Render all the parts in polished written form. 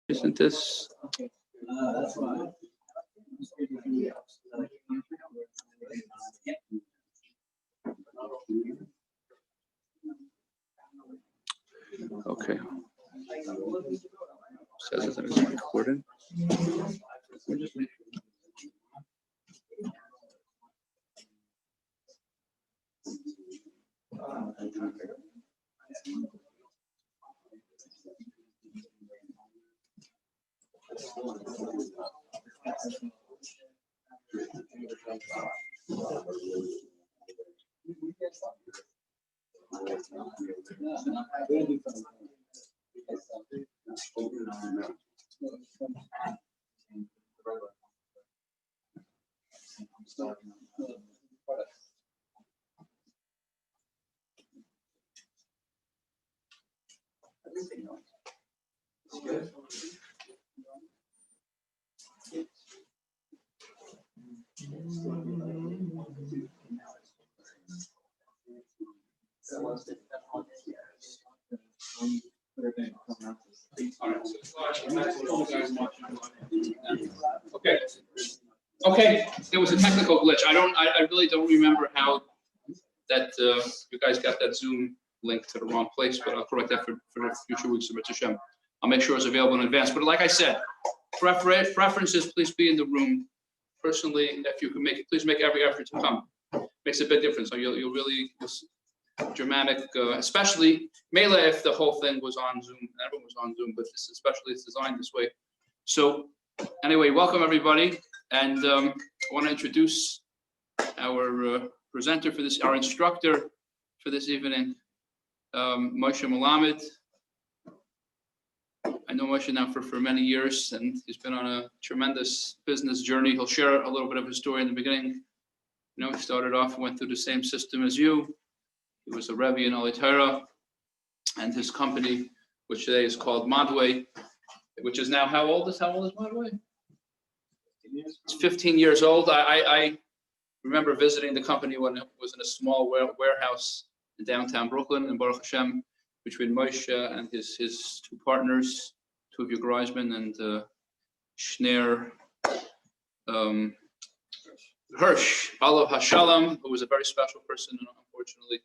Isn't this? Okay. Says that it's recorded. Okay, there was a technical glitch. I really don't remember how that you guys got that Zoom link to the wrong place, but I'll correct that for future weeks of Hashem. I'll make sure it's available in advance. But like I said, preferences, please be in the room. Personally, if you can make it, please make every effort to come. Makes a big difference. So you'll really dramatic, especially Mela if the whole thing was on Zoom. Everyone was on Zoom, but this especially it's designed this way. So anyway, welcome everybody, and I want to introduce our presenter for this, our instructor for this evening, Moshe Melamed. I know Moshe now for many years, and he's been on a tremendous business journey. He'll share a little bit of his story in the beginning. You know, he started off, went through the same system as you. He was a Rebbe in Alitera, and his company, which today is called Madway, which is now how old is Madway? It's 15 years old. I remember visiting the company when it was in a small warehouse in downtown Brooklyn, in Baruch Hashem, between Moshe and his two partners, Tuvia Greisman and Schneer Hirsch, Balav Hashalom, who was a very special person and unfortunately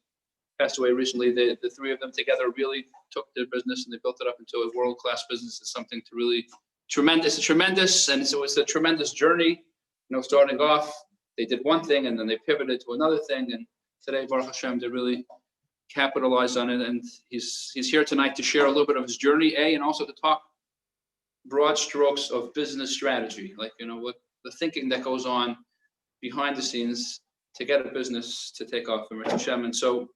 passed away recently. The three of them together really took their business and they built it up into a world-class business. It's something to really tremendous, and so it's a tremendous journey. You know, starting off, they did one thing and then they pivoted to another thing, and today, Baruch Hashem, they really capitalized on it. And he's here tonight to share a little bit of his journey, and also to talk broad strokes of business strategy, like, you know, what the thinking that goes on behind the scenes to get a business to take off from Hashem. And so,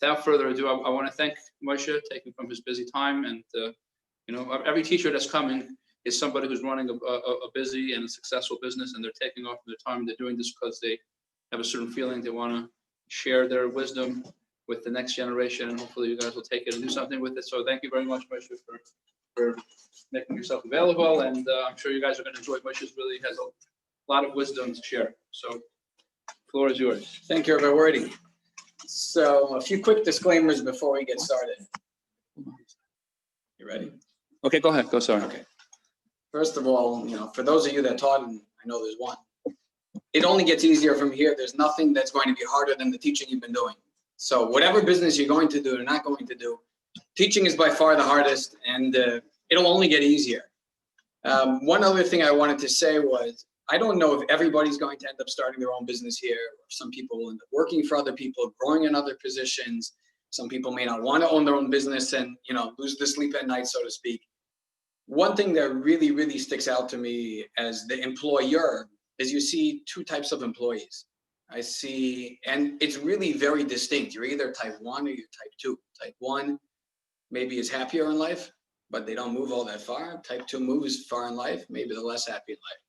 without further ado, I want to thank Moshe, taking from his busy time. And you know, every teacher that's coming is somebody who's running a busy and a successful business, and they're taking off their time. They're doing this because they have a certain feeling. They want to share their wisdom with the next generation, and hopefully you guys will take it and do something with it. So thank you very much, Moshe, for making yourself available. And I'm sure you guys are going to enjoy. Moshe really has a lot of wisdom to share. So the floor is yours. Thank you, Rabbi Wordy. So a few quick disclaimers before we get started. You ready? Okay, go ahead. Go, sorry. Okay. First of all, you know, for those of you that taught, and I know there's one, it only gets easier from here. There's nothing that's going to be harder than the teaching you've been doing. So whatever business you're going to do or not going to do, teaching is by far the hardest, and it'll only get easier. One other thing I wanted to say was, I don't know if everybody's going to end up starting their own business here, or some people will end up working for other people, growing in other positions. Some people may not want to own their own business and, you know, lose the sleep at night, so to speak. One thing that really, really sticks out to me as the employer is you see two types of employees. I see, and it's really very distinct. You're either type 1 or you're type 2. Type 1 maybe is happier in life, but they don't move all that far. Type 2 moves far in life, maybe they're less happy in life.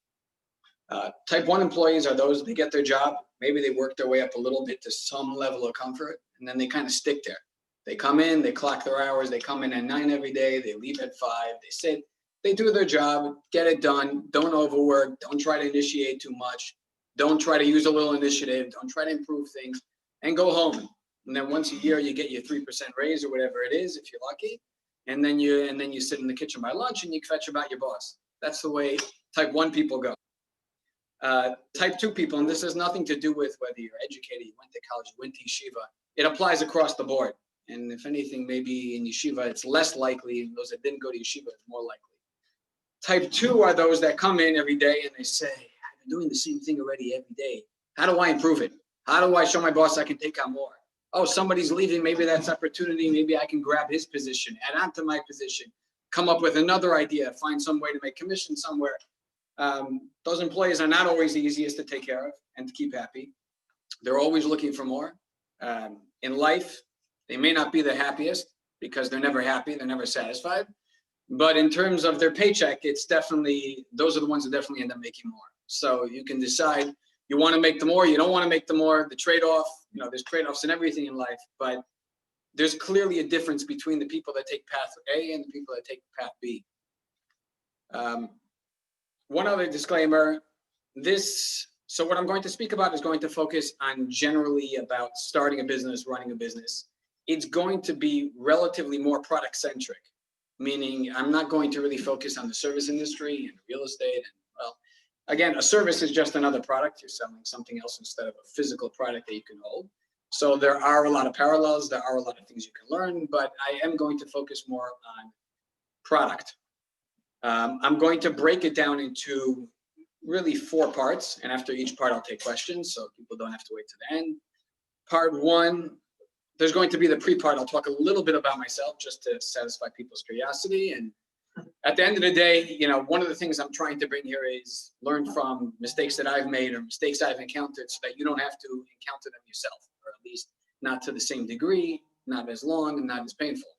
Type 1 employees are those, they get their job, maybe they work their way up a little bit to some level of comfort, and then they kind of stick there. They come in, they clock their hours, they come in at 9 every day, they leave at 5, they sit, they do their job, get it done, don't overwork, don't try to initiate too much, don't try to use a little initiative, don't try to improve things, and go home. And then once a year, you get your 3% raise or whatever it is, if you're lucky, and then you sit in the kitchen by lunch and you fetch about your boss. That's the way type 1 people go. Type 2 people, and this has nothing to do with whether you're educated, you went to college, you went to yeshiva. It applies across the board. And if anything, maybe in yeshiva, it's less likely. Those that didn't go to yeshiva, it's more likely. Type 2 are those that come in every day and they say, I've been doing the same thing already every day. How do I improve it? How do I show my boss I can take on more? Oh, somebody's leaving. Maybe that's opportunity. Maybe I can grab his position, add on to my position, come up with another idea, find some way to make commission somewhere. Those employees are not always the easiest to take care of and to keep happy. They're always looking for more. In life, they may not be the happiest because they're never happy. They're never satisfied. But in terms of their paycheck, it's definitely, those are the ones that definitely end up making more. So you can decide you want to make the more, you don't want to make the more, the trade-off, there's trade-offs in everything in life, but there's clearly a difference between the people that take path A and the people that take path B. One other disclaimer, so what I'm going to speak about is going to focus on generally about starting a business, running a business. It's going to be relatively more product-centric, meaning I'm not going to really focus on the service industry and real estate. And well, again, a service is just another product. You're selling something else instead of a physical product that you can hold. So there are a lot of parallels. There are a lot of things you can learn, but I am going to focus more on product. I'm going to break it down into really 4 parts, and after each part, I'll take questions, so people don't have to wait to the end. Part 1, there's going to be the pre-part. I'll talk a little bit about myself just to satisfy people's curiosity. And at the end of the day, one of the things I'm trying to bring here is learn from mistakes that I've made or mistakes I've encountered so that you don't have to encounter them yourself, or at least not to the same degree, not as long, and not as painful.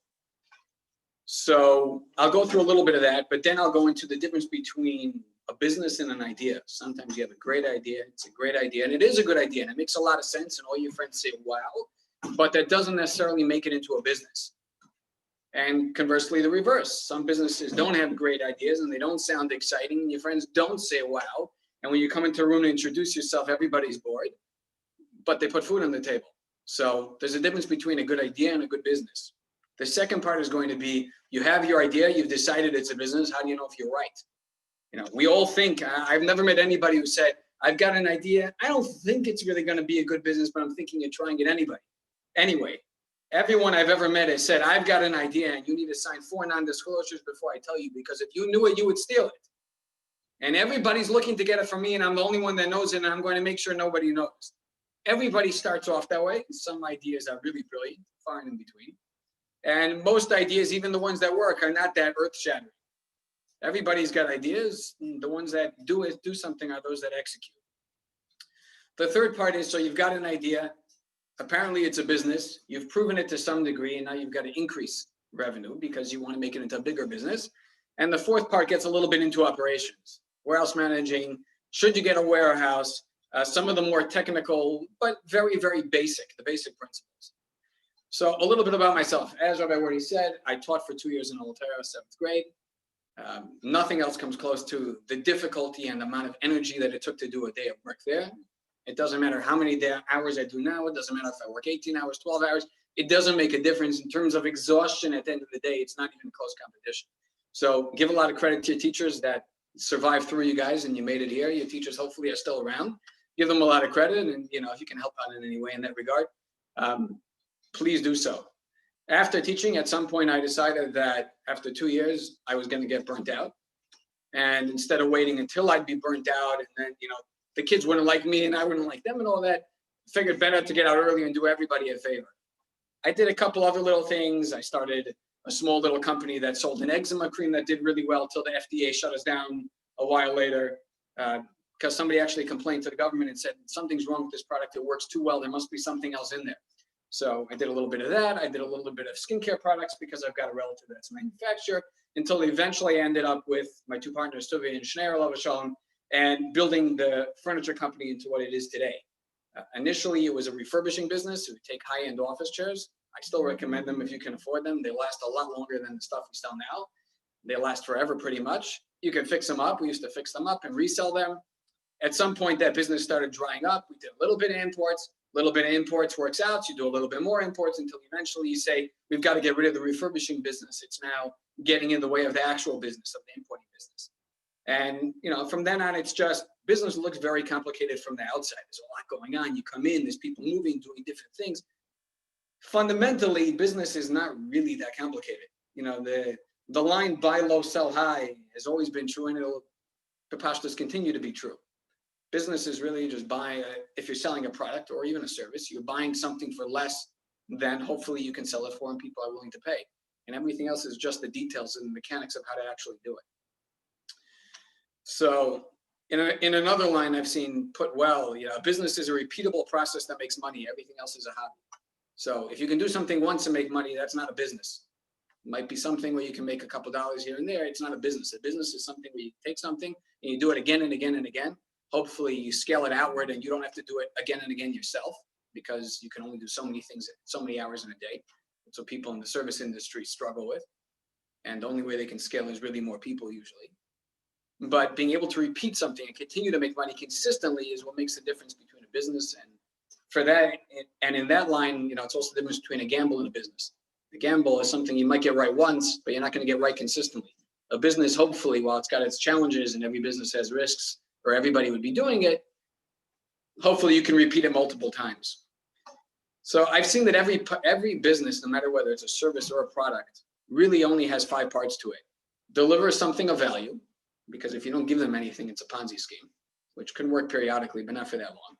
So I'll go through a little bit of that, but then I'll go into the difference between a business and an idea. Sometimes you have a great idea, it's a great idea, and it is a good idea, and it makes a lot of sense, and all your friends say, wow, but that doesn't necessarily make it into a business. And conversely, the reverse. Some businesses don't have great ideas, and they don't sound exciting, and your friends don't say, wow, and when you come into a room to introduce yourself, everybody's bored, but they put food on the table. So there's a difference between a good idea and a good business. The second part is going to be, you have your idea, you've decided it's a business, how do you know if you're right? We all think, I've never met anybody who said, I've got an idea, I don't think it's really going to be a good business, but I'm thinking of trying it anyway. Everyone I've ever met has said, I've got an idea and you need to sign 4 non-disclosures before I tell you, because if you knew it, you would steal it. And everybody's looking to get it from me, and I'm the only one that knows it, and I'm going to make sure nobody knows. Everybody starts off that way. Some ideas are really brilliant, far and in between. And most ideas, even the ones that work, are not that earth-shattering. Everybody's got ideas. The ones that do something are those that execute. The third part is, so you've got an idea. Apparently, it's a business. You've proven it to some degree, and now you've got to increase revenue because you want to make it into a bigger business. And the fourth part gets a little bit into operations, warehouse managing. Should you get a warehouse? Some of the more technical, but very, very basic, the basic principles. So a little bit about myself. As Rabbi already said, I taught for 2 years in Altair, 7th grade. Nothing else comes close to the difficulty and the amount of energy that it took to do a day of work there. It doesn't matter how many hours I do now. It doesn't matter if I work 18 hours, 12 hours. It doesn't make a difference in terms of exhaustion. At the end of the day, it's not even close competition. So give a lot of credit to your teachers that survived through you guys and you made it here. Your teachers hopefully are still around. Give them a lot of credit, and if you can help out in any way in that regard, please do so. After teaching, at some point, I decided that after 2 years, I was going to get burnt out. And instead of waiting until I'd be burnt out, and then, the kids wouldn't like me and I wouldn't like them and all that, figured better to get out early and do everybody a favor. I did a couple other little things. I started a small little company that sold an eczema cream that did really well till the FDA shut us down a while later. Because somebody actually complained to the government and said, something's wrong with this product. It works too well. There must be something else in there. So I did a little bit of that. I did a little bit of skincare products because I've got a relative that's a manufacturer, until eventually I ended up with my 2 partners, Tuvi and Schneier, Alav Shalom, and building the furniture company into what it is today. Initially, it was a refurbishing business. We take high-end office chairs. I still recommend them if you can afford them. They last a lot longer than the stuff we sell now. They last forever pretty much. You can fix them up. We used to fix them up and resell them. At some point, that business started drying up. We did a little bit of imports. little bit of imports works out. You do a little bit more imports until eventually you say, we've got to get rid of the refurbishing business. It's now getting in the way of the actual business, of the importing business. And, from then on, it's just business looks very complicated from the outside. There's a lot going on. You come in, there's people moving, doing different things. Fundamentally, business is not really that complicated. The line buy low, sell high has always been true, and it'll just continue to be true. Business is really just if you're selling a product or even a service, you're buying something for less than hopefully you can sell it for and people are willing to pay. And everything else is just the details and the mechanics of how to actually do it. So in another line I've seen put well, business is a repeatable process that makes money. Everything else is a hobby. So if you can do something once and make money, that's not a business. It might be something where you can make a couple dollars here and there. It's not a business. A business is something where you take something and you do it again and again and again. Hopefully you scale it outward and you don't have to do it again and again yourself, because you can only do so many things, so many hours in a day. That's what people in the service industry struggle with. And the only way they can scale is really more people usually. But being able to repeat something and continue to make money consistently is what makes the difference between a business. And for that, and in that line, it's also the difference between a gamble and a business. A gamble is something you might get right once, but you're not going to get right consistently. A business, hopefully, while it's got its challenges and every business has risks, or everybody would be doing it, hopefully you can repeat it multiple times. So I've seen that every business, no matter whether it's a service or a product, really only has 5 parts to it. Deliver something of value, because if you don't give them anything, it's a Ponzi scheme, which can work periodically, but not for that long.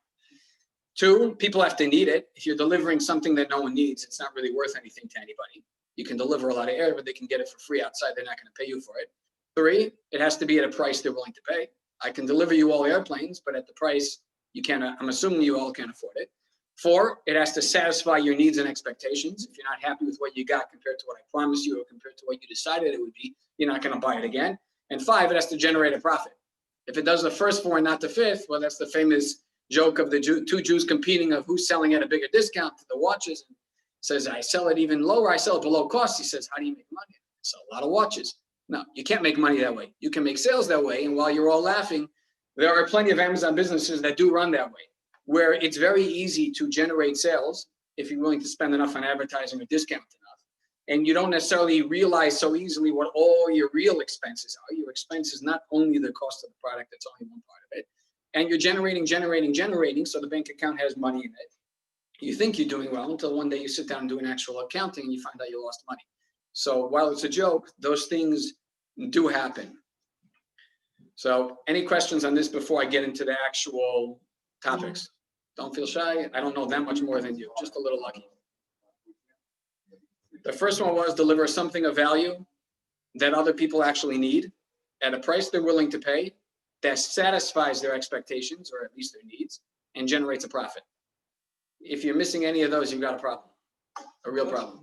2, people have to need it. If you're delivering something that no one needs, it's not really worth anything to anybody. You can deliver a lot of air, but they can get it for free outside. They're not going to pay you for it. 3, it has to be at a price they're willing to pay. I can deliver you all airplanes, but at the price you cannot, I'm assuming you all can't afford it. 4, it has to satisfy your needs and expectations. If you're not happy with what you got compared to what I promised you or compared to what you decided it would be, you're not going to buy it again. And 5, it has to generate a profit. If it does the first 4 and not the 5th, well, that's the famous joke of the 2 Jews competing of who's selling at a bigger discount to the watches. And says, I sell it even lower, I sell it below cost. He says, how do you make money? I sell a lot of watches. No, you can't make money that way. You can make sales that way. And while you're all laughing, there are plenty of Amazon businesses that do run that way, where it's very easy to generate sales if you're willing to spend enough on advertising or discount enough. And you don't necessarily realize so easily what all your real expenses are. Your expense is not only the cost of the product, that's only one part of it. And you're generating, so the bank account has money in it. You think you're doing well until one day you sit down and do an actual accounting and you find out you lost money. So while it's a joke, those things do happen. So any questions on this before I get into the actual topics? Don't feel shy. I don't know that much more than you, just a little lucky. The first one was deliver something of value that other people actually need at a price they're willing to pay that satisfies their expectations, or at least their needs, and generates a profit. If you're missing any of those, you've got a problem, a real problem.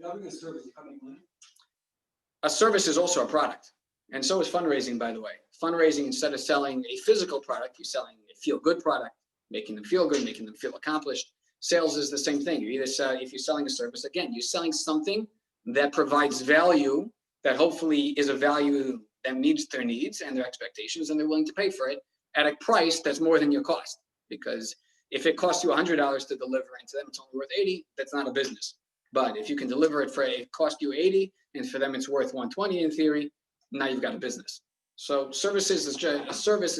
A service is also a product, and so is fundraising, by the way. Fundraising, instead of selling a physical product, you're selling a feel-good product, making them feel good, making them feel accomplished. Sales is the same thing. You either if you're selling a service, again, you're selling something that provides value, that hopefully is a value that meets their needs and their expectations, and they're willing to pay for it at a price that's more than your cost. Because if it costs you $100 to deliver and to them it's only worth $80, that's not a business. But if you can deliver it for it cost you $80 and for them it's worth $120 in theory, now you've got a business. So a service is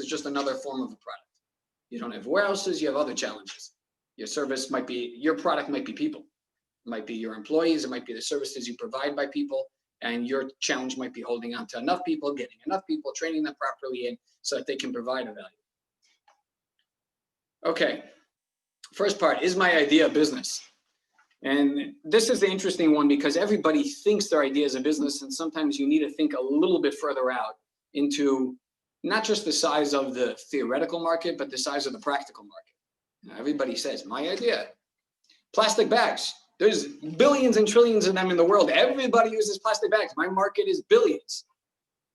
just another form of a product. You don't have warehouses, you have other challenges. Your product might be people. It might be your employees, it might be the services you provide by people, and your challenge might be holding on to enough people, getting enough people, training them properly in so that they can provide a value. Okay, first part, is my idea a business? And this is the interesting one because everybody thinks their idea is a business, and sometimes you need to think a little bit further out into not just the size of the theoretical market, but the size of the practical market. Now, everybody says, my idea, plastic bags. There's billions and trillions of them in the world. Everybody uses plastic bags. My market is billions.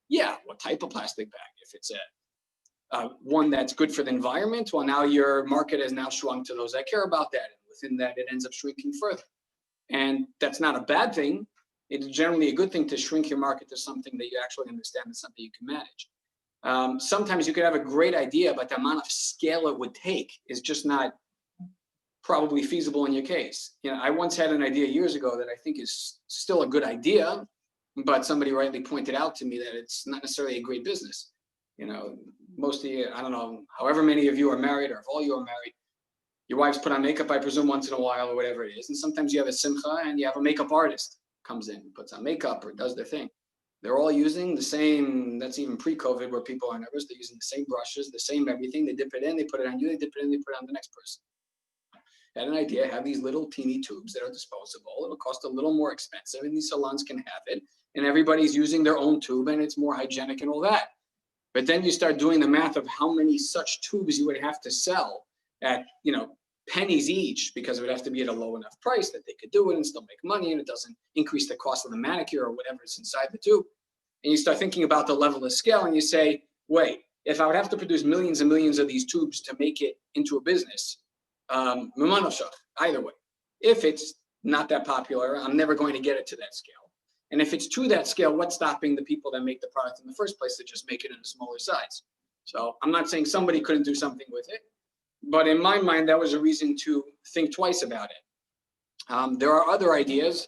Yeah, what type of plastic bag? If it's one that's good for the environment, well, now your market has now shrunk to those that care about that. And within that, it ends up shrinking further. And that's not a bad thing. It's generally a good thing to shrink your market to something that you actually understand and something you can manage. Sometimes you could have a great idea, but the amount of scale it would take is just not probably feasible in your case. I once had an idea years ago that I think is still a good idea, but somebody rightly pointed out to me that it's not necessarily a great business. Most of you, I don't know, however many of you are married, or if all you are married, your wives put on makeup, I presume, once in a while or whatever it is. And sometimes you have a simcha and you have a makeup artist comes in, puts on makeup or does their thing. They're all using the same, that's even pre-COVID where people are nervous. They're using the same brushes, the same everything. They dip it in, they put it on you, they dip it in, they put it on the next person. I had an idea, have these little teeny tubes that are disposable. It'll cost a little more expensive and these salons can have it. And everybody's using their own tube and it's more hygienic and all that. But then you start doing the math of how many such tubes you would have to sell at, pennies each, because it would have to be at a low enough price that they could do it and still make money, and it doesn't increase the cost of the manicure or whatever is inside the tube. And you start thinking about the level of scale and you say, wait, if I would have to produce millions and millions of these tubes to make it into a business, either way, if it's not that popular, I'm never going to get it to that scale. And if it's to that scale, what's stopping the people that make the product in the first place to just make it in a smaller size? So I'm not saying somebody couldn't do something with it, but in my mind, that was a reason to think twice about it. There are other ideas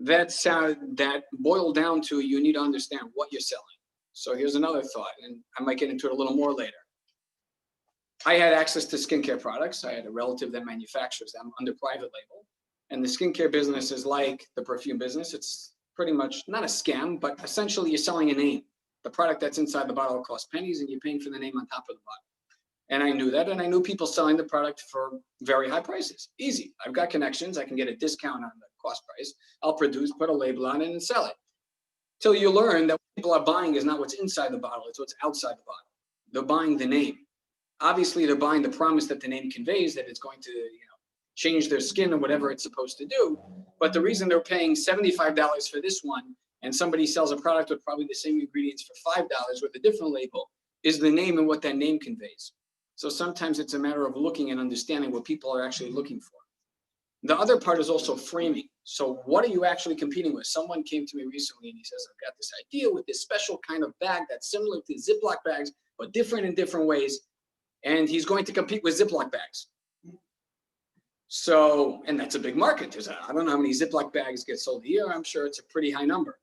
that boil down to you need to understand what you're selling. So here's another thought, and I might get into it a little more later. I had access to skincare products. I had a relative that manufactures them under private label. And the skincare business is like the perfume business. It's pretty much not a scam, but essentially you're selling a name. The product that's inside the bottle costs pennies and you're paying for the name on top of the bottle. And I knew that, and I knew people selling the product for very high prices. Easy. I've got connections. I can get a discount on the cost price. I'll produce, put a label on it, and sell it. Till you learn that what people are buying is not what's inside the bottle, it's what's outside the bottle. They're buying the name. Obviously, they're buying the promise that the name conveys, that it's going to change their skin or whatever it's supposed to do. But the reason they're paying $75 for this one, and somebody sells a product with probably the same ingredients for $5 with a different label, is the name and what that name conveys. So sometimes it's a matter of looking and understanding what people are actually looking for. The other part is also framing. So what are you actually competing with? Someone came to me recently and he says, I've got this idea with this special kind of bag that's similar to Ziploc bags, but different in different ways. And he's going to compete with Ziploc bags. So, and that's a big market. I don't know how many Ziploc bags get sold a year. I'm sure it's a pretty high number.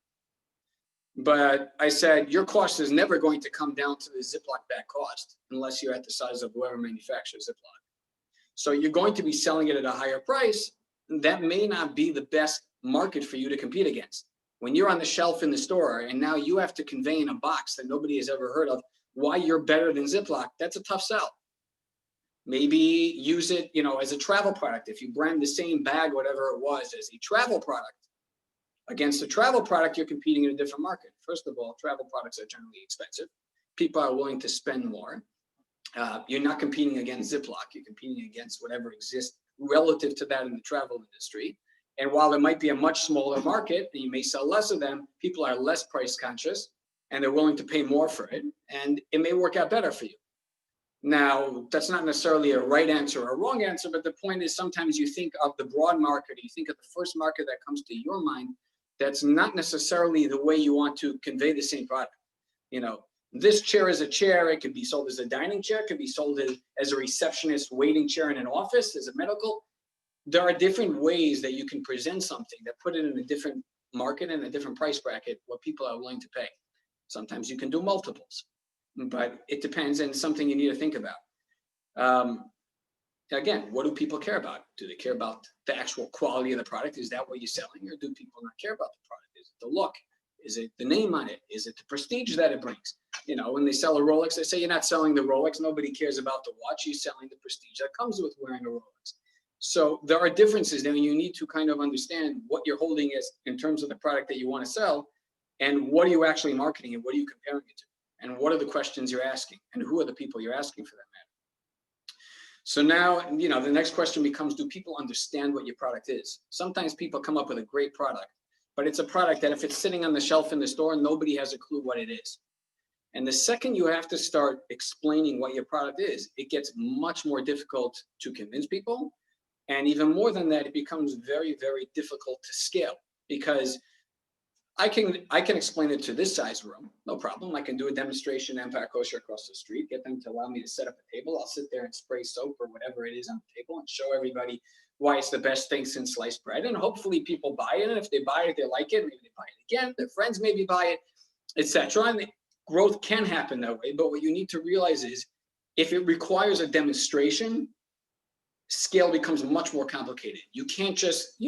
But I said, your cost is never going to come down to the Ziploc bag cost unless you're at the size of whoever manufactures Ziploc. So you're going to be selling it at a higher price. That may not be the best market for you to compete against. When you're on the shelf in the store and now you have to convey in a box that nobody has ever heard of why you're better than Ziploc, that's a tough sell. Maybe use it, as a travel product. If you brand the same bag, whatever it was, as a travel product, against a travel product, you're competing in a different market. First of all, travel products are generally expensive. People are willing to spend more. You're not competing against Ziploc. You're competing against whatever exists relative to that in the travel industry. And while it might be a much smaller market, and you may sell less of them, people are less price conscious and they're willing to pay more for it. And it may work out better for you. Now, that's not necessarily a right answer or a wrong answer, but the point is sometimes you think of the broad market, you think of the first market that comes to your mind. That's not necessarily the way you want to convey the same product. This chair is a chair. It could be sold as a dining chair. It could be sold as a receptionist waiting chair in an office, as a medical. There are different ways that you can present something that put it in a different market and a different price bracket, what people are willing to pay. Sometimes you can do multiples, but it depends, and it's something you need to think about. Again, what do people care about? Do they care about the actual quality of the product? Is that what you're selling? Or do people not care about the product? Is it the look? Is it the name on it? Is it the prestige that it brings? When they sell a Rolex, they say you're not selling the Rolex. Nobody cares about the watch. You're selling the prestige that comes with wearing a Rolex. So there are differences there, and you need to kind of understand what you're holding as in terms of the product that you want to sell, and what are you actually marketing, and what are you comparing it to, and what are the questions you're asking, and who are the people you're asking for that matter. So now, the next question becomes, do people understand what your product is? Sometimes people come up with a great product, but it's a product that if it's sitting on the shelf in the store, nobody has a clue what it is. And the second you have to start explaining what your product is, it gets much more difficult to convince people. And even more than that, it becomes very, very difficult to scale, because I can explain it to this size room, no problem. I can do a demonstration Empire Kosher across the street, get them to allow me to set up a table. I'll sit there and spray soap or whatever it is on the table and show everybody why it's the best thing since sliced bread. And hopefully people buy it. And if they buy it, they like it. Maybe they buy it again. Their friends maybe buy it, etc. And growth can happen that way. But what you need to realize is if it requires a demonstration, scale becomes much more complicated. You can't just,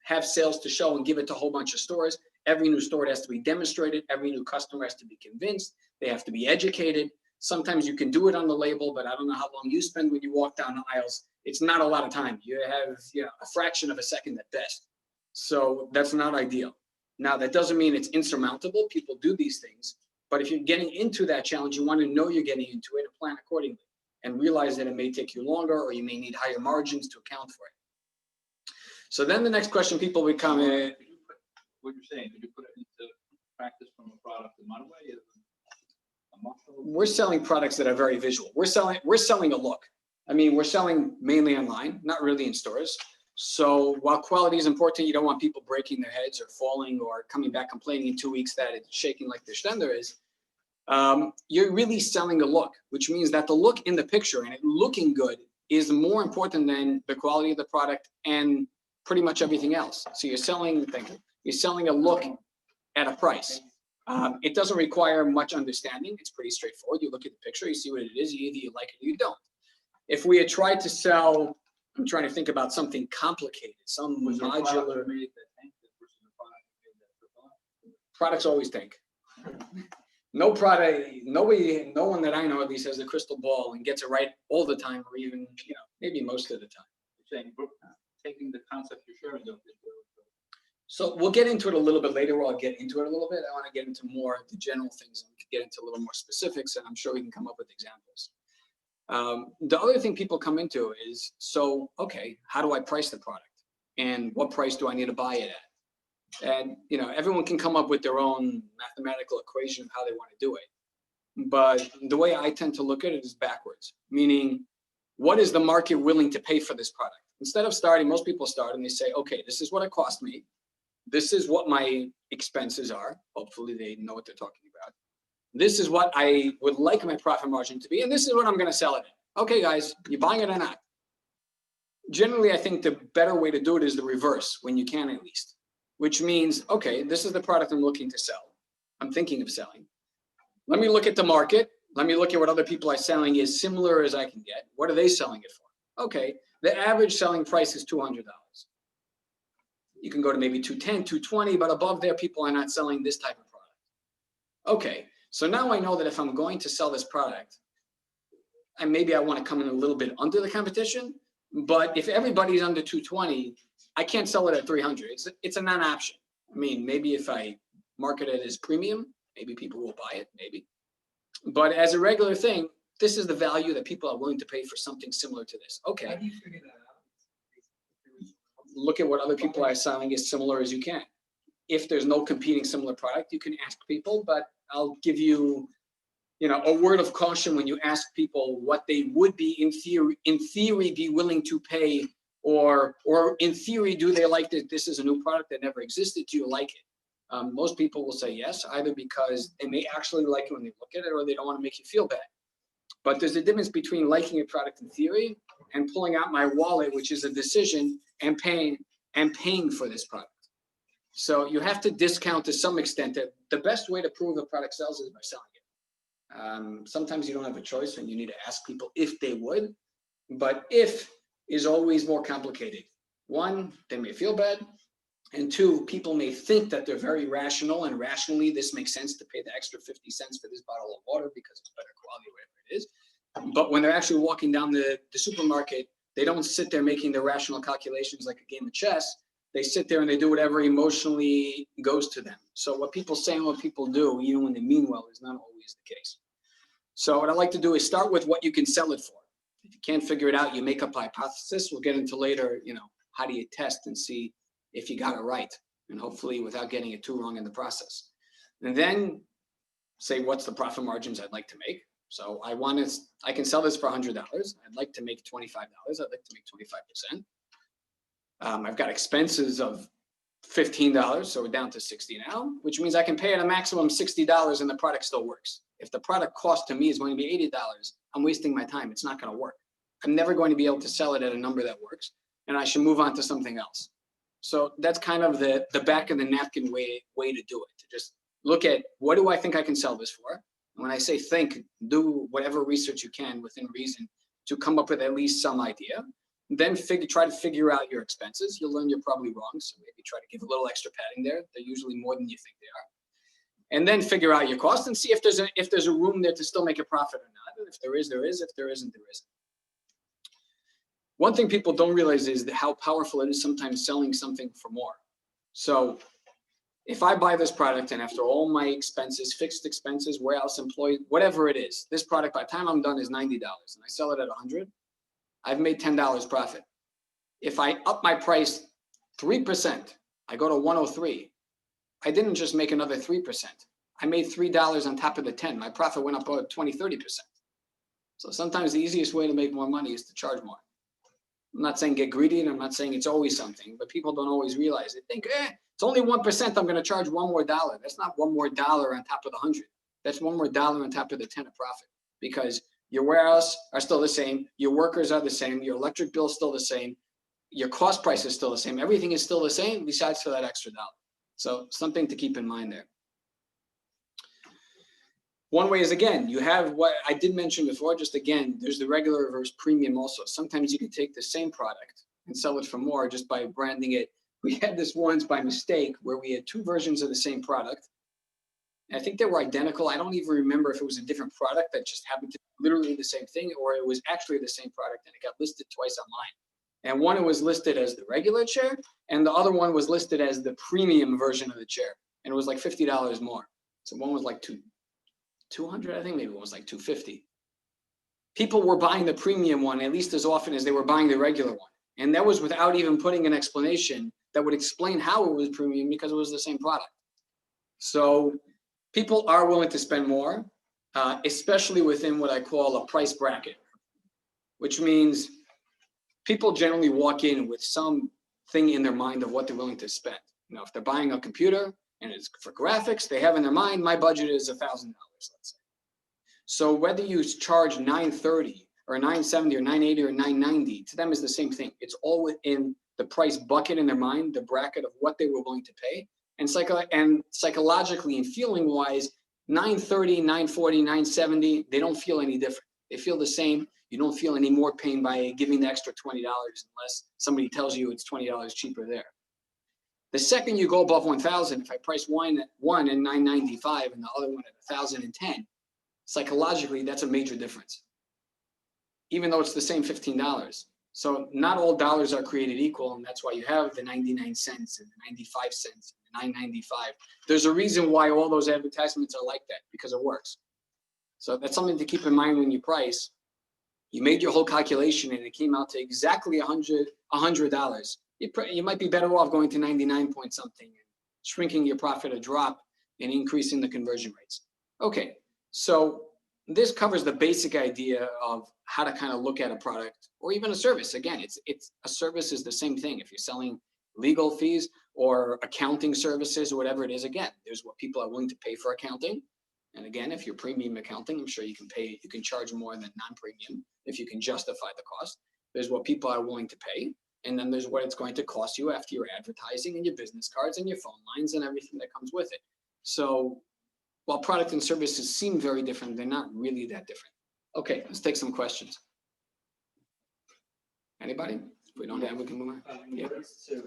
have sales to show and give it to a whole bunch of stores. Every new store has to be demonstrated. Every new customer has to be convinced. They have to be educated. Sometimes you can do it on the label, but I don't know how long you spend when you walk down the aisles. It's not a lot of time. You have a fraction of a second at best. So that's not ideal. Now, that doesn't mean it's insurmountable. People do these things. But if you're getting into that challenge, you want to know you're getting into it and plan accordingly and realize that it may take you longer or you may need higher margins to account for it. So then the next question people become, what you're saying, could you put it into practice from a product in my way? We're selling products that are very visual. We're selling a look. I mean, we're selling mainly online, not really in stores. So while quality is important, you don't want people breaking their heads or falling or coming back complaining in 2 weeks that it's shaking like their Stender is. You're really selling a look, which means that the look in the picture and it looking good is more important than the quality of the product and pretty much everything else. So you're selling a look at a price. It doesn't require much understanding. It's pretty straightforward. You look at the picture, you see what it is. Either you like it or you don't. If we had tried to sell, I'm trying to think about something complicated, some modular. Products always tank. No product, no one that I know at least has a crystal ball and gets it right all the time, or even maybe most of the time. You're saying taking the concept you're sharing. So we'll get into it a little bit later. I'll get into it a little bit. I want to get into more of the general things and we can get into a little more specifics, and I'm sure we can come up with examples. The other thing people come into is, okay, how do I price the product? And what price do I need to buy it at? And, everyone can come up with their own mathematical equation of how they want to do it. But the way I tend to look at it is backwards, meaning what is the market willing to pay for this product? Instead of most people start and they say, okay, this is what it cost me. This is what my expenses are. Hopefully they know what they're talking about. This is what I would like my profit margin to be. And this is what I'm going to sell it at. Okay, guys, you buying it or not? Generally, I think the better way to do it is the reverse, when you can at least, which means, okay, this is the product I'm looking to sell. I'm thinking of selling. Let me look at the market. Let me look at what other people are selling as similar as I can get. What are they selling it for? Okay, the average selling price is $200. You can go to maybe $210, $220, but above there, people are not selling this type of product. Okay, so now I know that if I'm going to sell this product, and maybe I want to come in a little bit under the competition, but if everybody's under 220, I can't sell it at 300. It's a non-option. I mean, maybe if I market it as premium, maybe people will buy it, maybe. But as a regular thing, this is the value that people are willing to pay for something similar to this. Okay. How do you figure that out? Look at what other people are selling as similar as you can. If there's no competing similar product, you can ask people, but I'll give you, a word of caution when you ask people what they would be in theory be willing to pay, or in theory, do they like that this is a new product that never existed? Do you like it? Most people will say yes, either because they may actually like it when they look at it, or they don't want to make you feel bad. But there's a difference between liking a product in theory and pulling out my wallet, which is a decision, and paying for this product. So you have to discount to some extent that the best way to prove a product sells is by selling it. Sometimes you don't have a choice and you need to ask people if they would, but if is always more complicated. One, they may feel bad. And two, people may think that they're very rational, and rationally this makes sense to pay the extra 50 cents for this bottle of water because it's better quality, whatever it is. But when they're actually walking down the supermarket, they don't sit there making their rational calculations like a game of chess. They sit there and they do whatever emotionally goes to them. So what people say and what people do, even when they mean well, is not always the case. So what I like to do is start with what you can sell it for. If you can't figure it out, you make up a hypothesis. We'll get into later, how do you test and see if you got it right, and hopefully without getting it too wrong in the process. And then say, what's the profit margins I'd like to make? So I can sell this for $100. I'd like to make $25. I'd like to make 25%. I've got expenses of $15, so we're down to 60 now, which means I can pay at a maximum $60 and the product still works. If the product cost to me is going to be $80, I'm wasting my time. It's not going to work. I'm never going to be able to sell it at a number that works, and I should move on to something else. So that's kind of the back of the napkin way to do it, to just look at what do I think I can sell this for? And when I say think, do whatever research you can within reason to come up with at least some idea. Then try to figure out your expenses. You'll learn you're probably wrong, so maybe try to give a little extra padding there. They're usually more than you think they are. And then figure out your cost and see if there's a room there to still make a profit or not. And if there is, there is. If there isn't, there isn't. One thing people don't realize is how powerful it is sometimes selling something for more. So if I buy this product and after all my expenses, fixed expenses, warehouse employee, whatever it is, this product by the time I'm done is $90 and I sell it at $100, I've made $10 profit. If I up my price 3%, I go to 103. I didn't just make another 3%. I made $3 on top of the 10. My profit went up 20, 30%. So sometimes the easiest way to make more money is to charge more. I'm not saying get greedy, and I'm not saying it's always something, but people don't always realize it. Think, it's only 1%. I'm going to charge one more dollar. That's not one more dollar on top of the 100. That's one more dollar on top of the 10 of profit, because your warehouse are still the same. Your workers are the same. Your electric bill is still the same. Your cost price is still the same. Everything is still the same besides for that extra dollar. So something to keep in mind there. One way is, again, you have what I did mention before, just again, there's the regular versus premium also. Sometimes you can take the same product and sell it for more just by branding it. We had this once by mistake where we had two versions of the same product. I think they were identical. I don't even remember if it was a different product that just happened to be literally the same thing, or it was actually the same product and it got listed twice online. And one was listed as the regular chair, and the other one was listed as the premium version of the chair. And it was like $50 more. So one was like 200, I think maybe it was like 250. People were buying the premium one at least as often as they were buying the regular one. And that was without even putting an explanation that would explain how it was premium, because it was the same product. So people are willing to spend more, especially within what I call a price bracket, which means people generally walk in with something in their mind of what they're willing to spend. You know, if they're buying a computer and it's for graphics, they have in their mind, my budget is $1,000, let's say. So whether you charge $930 or $970 or $980 or $990, to them is the same thing. It's all within the price bucket in their mind, the bracket of what they were willing to pay. And psychologically and feeling wise, $930, $940, $970, they don't feel any different. They feel the same. You don't feel any more pain by giving the extra $20 unless somebody tells you it's $20 cheaper there. The second you go above 1,000, if I price one at $995 and the other one at $1,010, psychologically, that's a major difference, even though it's the same $15. So not all dollars are created equal, and that's why you have the 99 cents and the 95 cents and the 9.95. There's a reason why all those advertisements are like that, because it works. So that's something to keep in mind when you price. You made your whole calculation and it came out to exactly $100. You might be better off going to 99 point something, and shrinking your profit a drop and increasing the conversion rates. Okay, so this covers the basic idea of how to kind of look at a product or even a service. Again, it's a service is the same thing. If you're selling legal fees or accounting services or whatever it is, again, there's what people are willing to pay for accounting. And again, if you're premium accounting, I'm sure you can charge more than non-premium if you can justify the cost. There's what people are willing to pay. And then there's what it's going to cost you after your advertising and your business cards and your phone lines and everything that comes with it. So while product and services seem very different, they're not really that different. Okay, let's take some questions. Anybody? If we don't have, we can move on. In regards to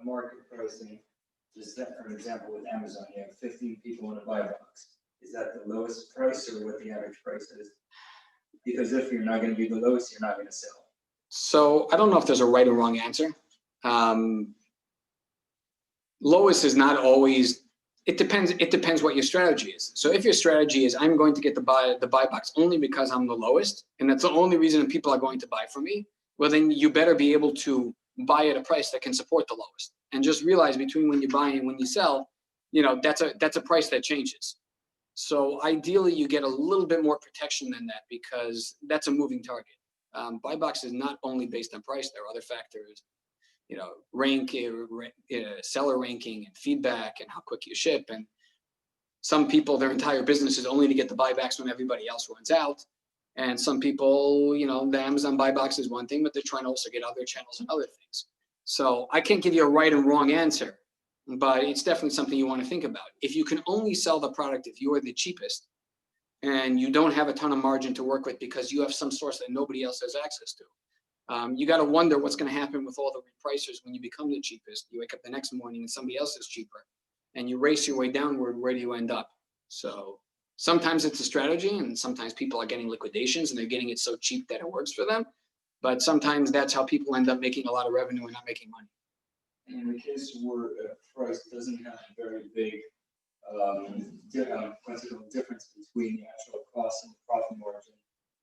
market pricing, just that for an example with Amazon, you have 15 people in a buy box. Is that the lowest price or what the average price is? Because if you're not going to be the lowest, you're not going to sell. So I don't know if there's a right or wrong answer. Lowest is not always. It depends what your strategy is. So if your strategy is I'm going to get the buy box only because I'm the lowest, and that's the only reason people are going to buy from me, well then you better be able to buy at a price that can support the lowest. And just realize between when you buy and when you sell, you know, that's a price that changes. So ideally you get a little bit more protection than that, because that's a moving target. Buy box is not only based on price, there are other factors. seller ranking and feedback and how quick you ship. And some people, their entire business is only to get the buybacks when everybody else runs out. And some people, the Amazon buy box is one thing, but they're trying to also get other channels and other things. So I can't give you a right and wrong answer, but it's definitely something you want to think about. If you can only sell the product if you are the cheapest and you don't have a ton of margin to work with because you have some source that nobody else has access to, you got to wonder what's going to happen with all the repricers when you become the cheapest. You wake up the next morning and somebody else is cheaper and you race your way downward. Where do you end up? So sometimes it's a strategy and sometimes people are getting liquidations and they're getting it so cheap that it works for them. But sometimes that's how people end up making a lot of revenue and not making money. And in the case where a price doesn't have a very big consequential difference between the actual cost and the profit margin,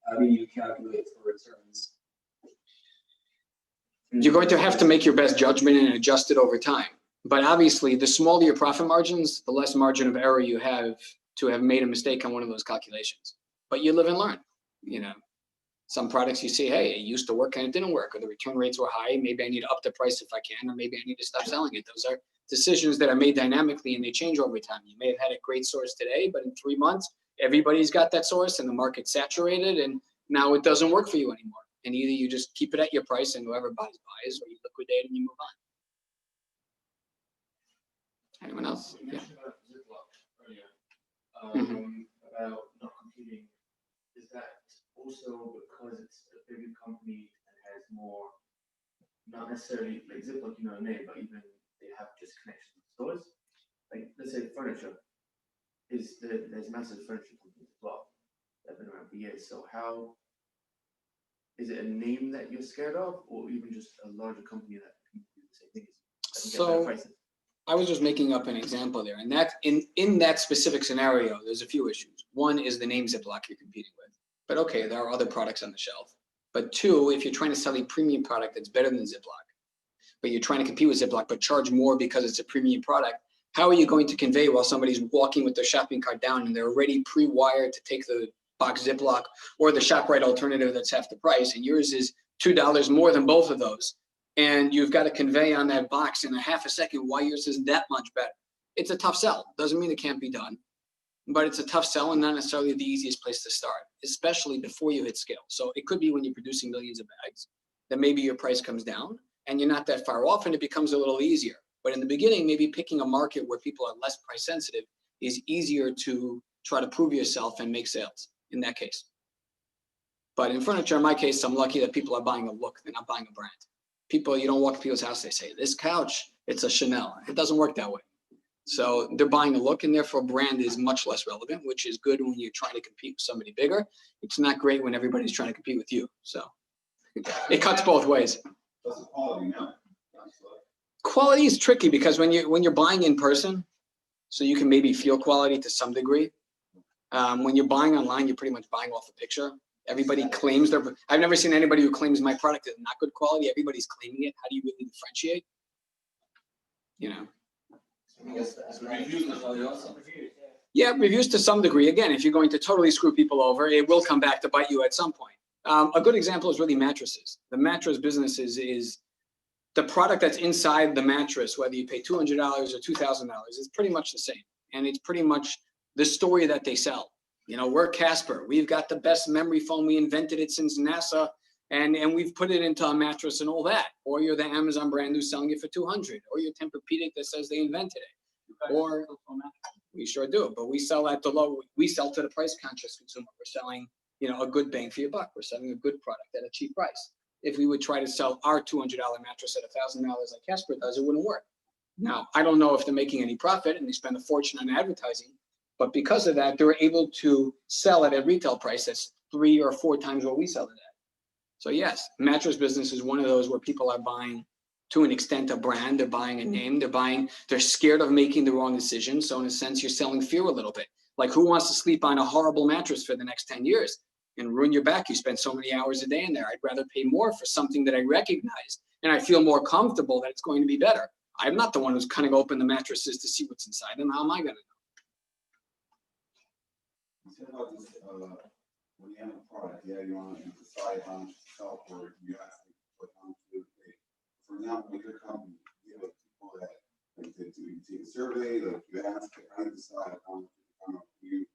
how do you calculate for returns? You're going to have to make your best judgment and adjust it over time. But obviously, the smaller your profit margins, the less margin of error you have to have made a mistake on one of those calculations. But you live and learn. Some products you see, hey, it used to work and it didn't work, or the return rates were high. Maybe I need to up the price if I can, or maybe I need to stop selling it. Those are decisions that are made dynamically and they change over time. You may have had a great source today, but in 3 months, everybody's got that source and the market's saturated and now it doesn't work for you anymore. And either you just keep it at your price and whoever buys, or you liquidate and you move on. Anyone else? You mentioned about Ziploc earlier, Mhm. about not competing. Is that also because it's a bigger company and has more, not necessarily like Ziploc, a name, but even they have just connections with stores? Like, let's say furniture, there's massive furniture companies as well that have been around for years. So how, is it a name that you're scared of, or even just a larger company that can do the same thing as you, that can get better prices? I was just making up an example there, and that in that specific scenario, there's a few issues. One is the name Ziploc you're competing with, but okay, there are other products on the shelf. But two, if you're trying to sell a premium product that's better than Ziploc, but you're trying to compete with Ziploc but charge more because it's a premium product, how are you going to convey while somebody's walking with their shopping cart down and they're already pre-wired to take the box Ziploc or the ShopRite alternative that's half the price, and yours is $2 more than both of those? And you've got to convey on that box in a half a second why yours is that much better. It's a tough sell. Doesn't mean it can't be done, but it's a tough sell and not necessarily the easiest place to start, especially before you hit scale. So it could be when you're producing millions of bags that maybe your price comes down and you're not that far off and it becomes a little easier. But in the beginning, maybe picking a market where people are less price sensitive is easier to try to prove yourself and make sales in that case. But in furniture, in my case, I'm lucky that people are buying a look. They're not buying a brand. People, you don't walk to people's house, they say, this couch, it's a Chanel. It doesn't work that way. So they're buying a look, and therefore brand is much less relevant, which is good when you're trying to compete with somebody bigger. It's not great when everybody's trying to compete with you. So it cuts both ways. That's the quality now. Quality is tricky because when you're buying in person, so you can maybe feel quality to some degree. When you're buying online, you're pretty much buying off a picture. Everybody claims I've never seen anybody who claims my product is not good quality. Everybody's claiming it. How do you really differentiate? Yeah, reviews to some degree. Again, if you're going to totally screw people over, it will come back to bite you at some point. A good example is really mattresses. The mattress business is the product that's inside the mattress, whether you pay $200 or $2,000, is pretty much the same. And it's pretty much the story that they sell. We're Casper. We've got the best memory foam. We invented it since NASA, and we've put it into a mattress and all that. Or you're the Amazon brand who's selling it for $200, or you're Tempur-Pedic that says they invented it. Or we sure do, but we sell at the low. We sell to the price conscious consumer. We're selling, a good bang for your buck. We're selling a good product at a cheap price. If we would try to sell our $200 mattress at $1,000 like Casper does, it wouldn't work. Now, I don't know if they're making any profit and they spend a fortune on advertising, but because of that, they're able to sell it at retail price that's 3 or 4 times what we sell it at. So yes, mattress business is one of those where people are buying to an extent a brand, they're buying a name, they're scared of making the wrong decision. So in a sense, you're selling fear a little bit. Like, who wants to sleep on a horrible mattress for the next 10 years and ruin your back? You spend so many hours a day in there. I'd rather pay more for something that I recognize and I feel more comfortable that it's going to be better. I'm not the one who's cutting open the mattresses to see what's inside them. How am I going to know? You said about this, when you have a product, you want to decide how much to sell for it. You have to put on to it. For example, with your survey, like you ask, kind of decide on you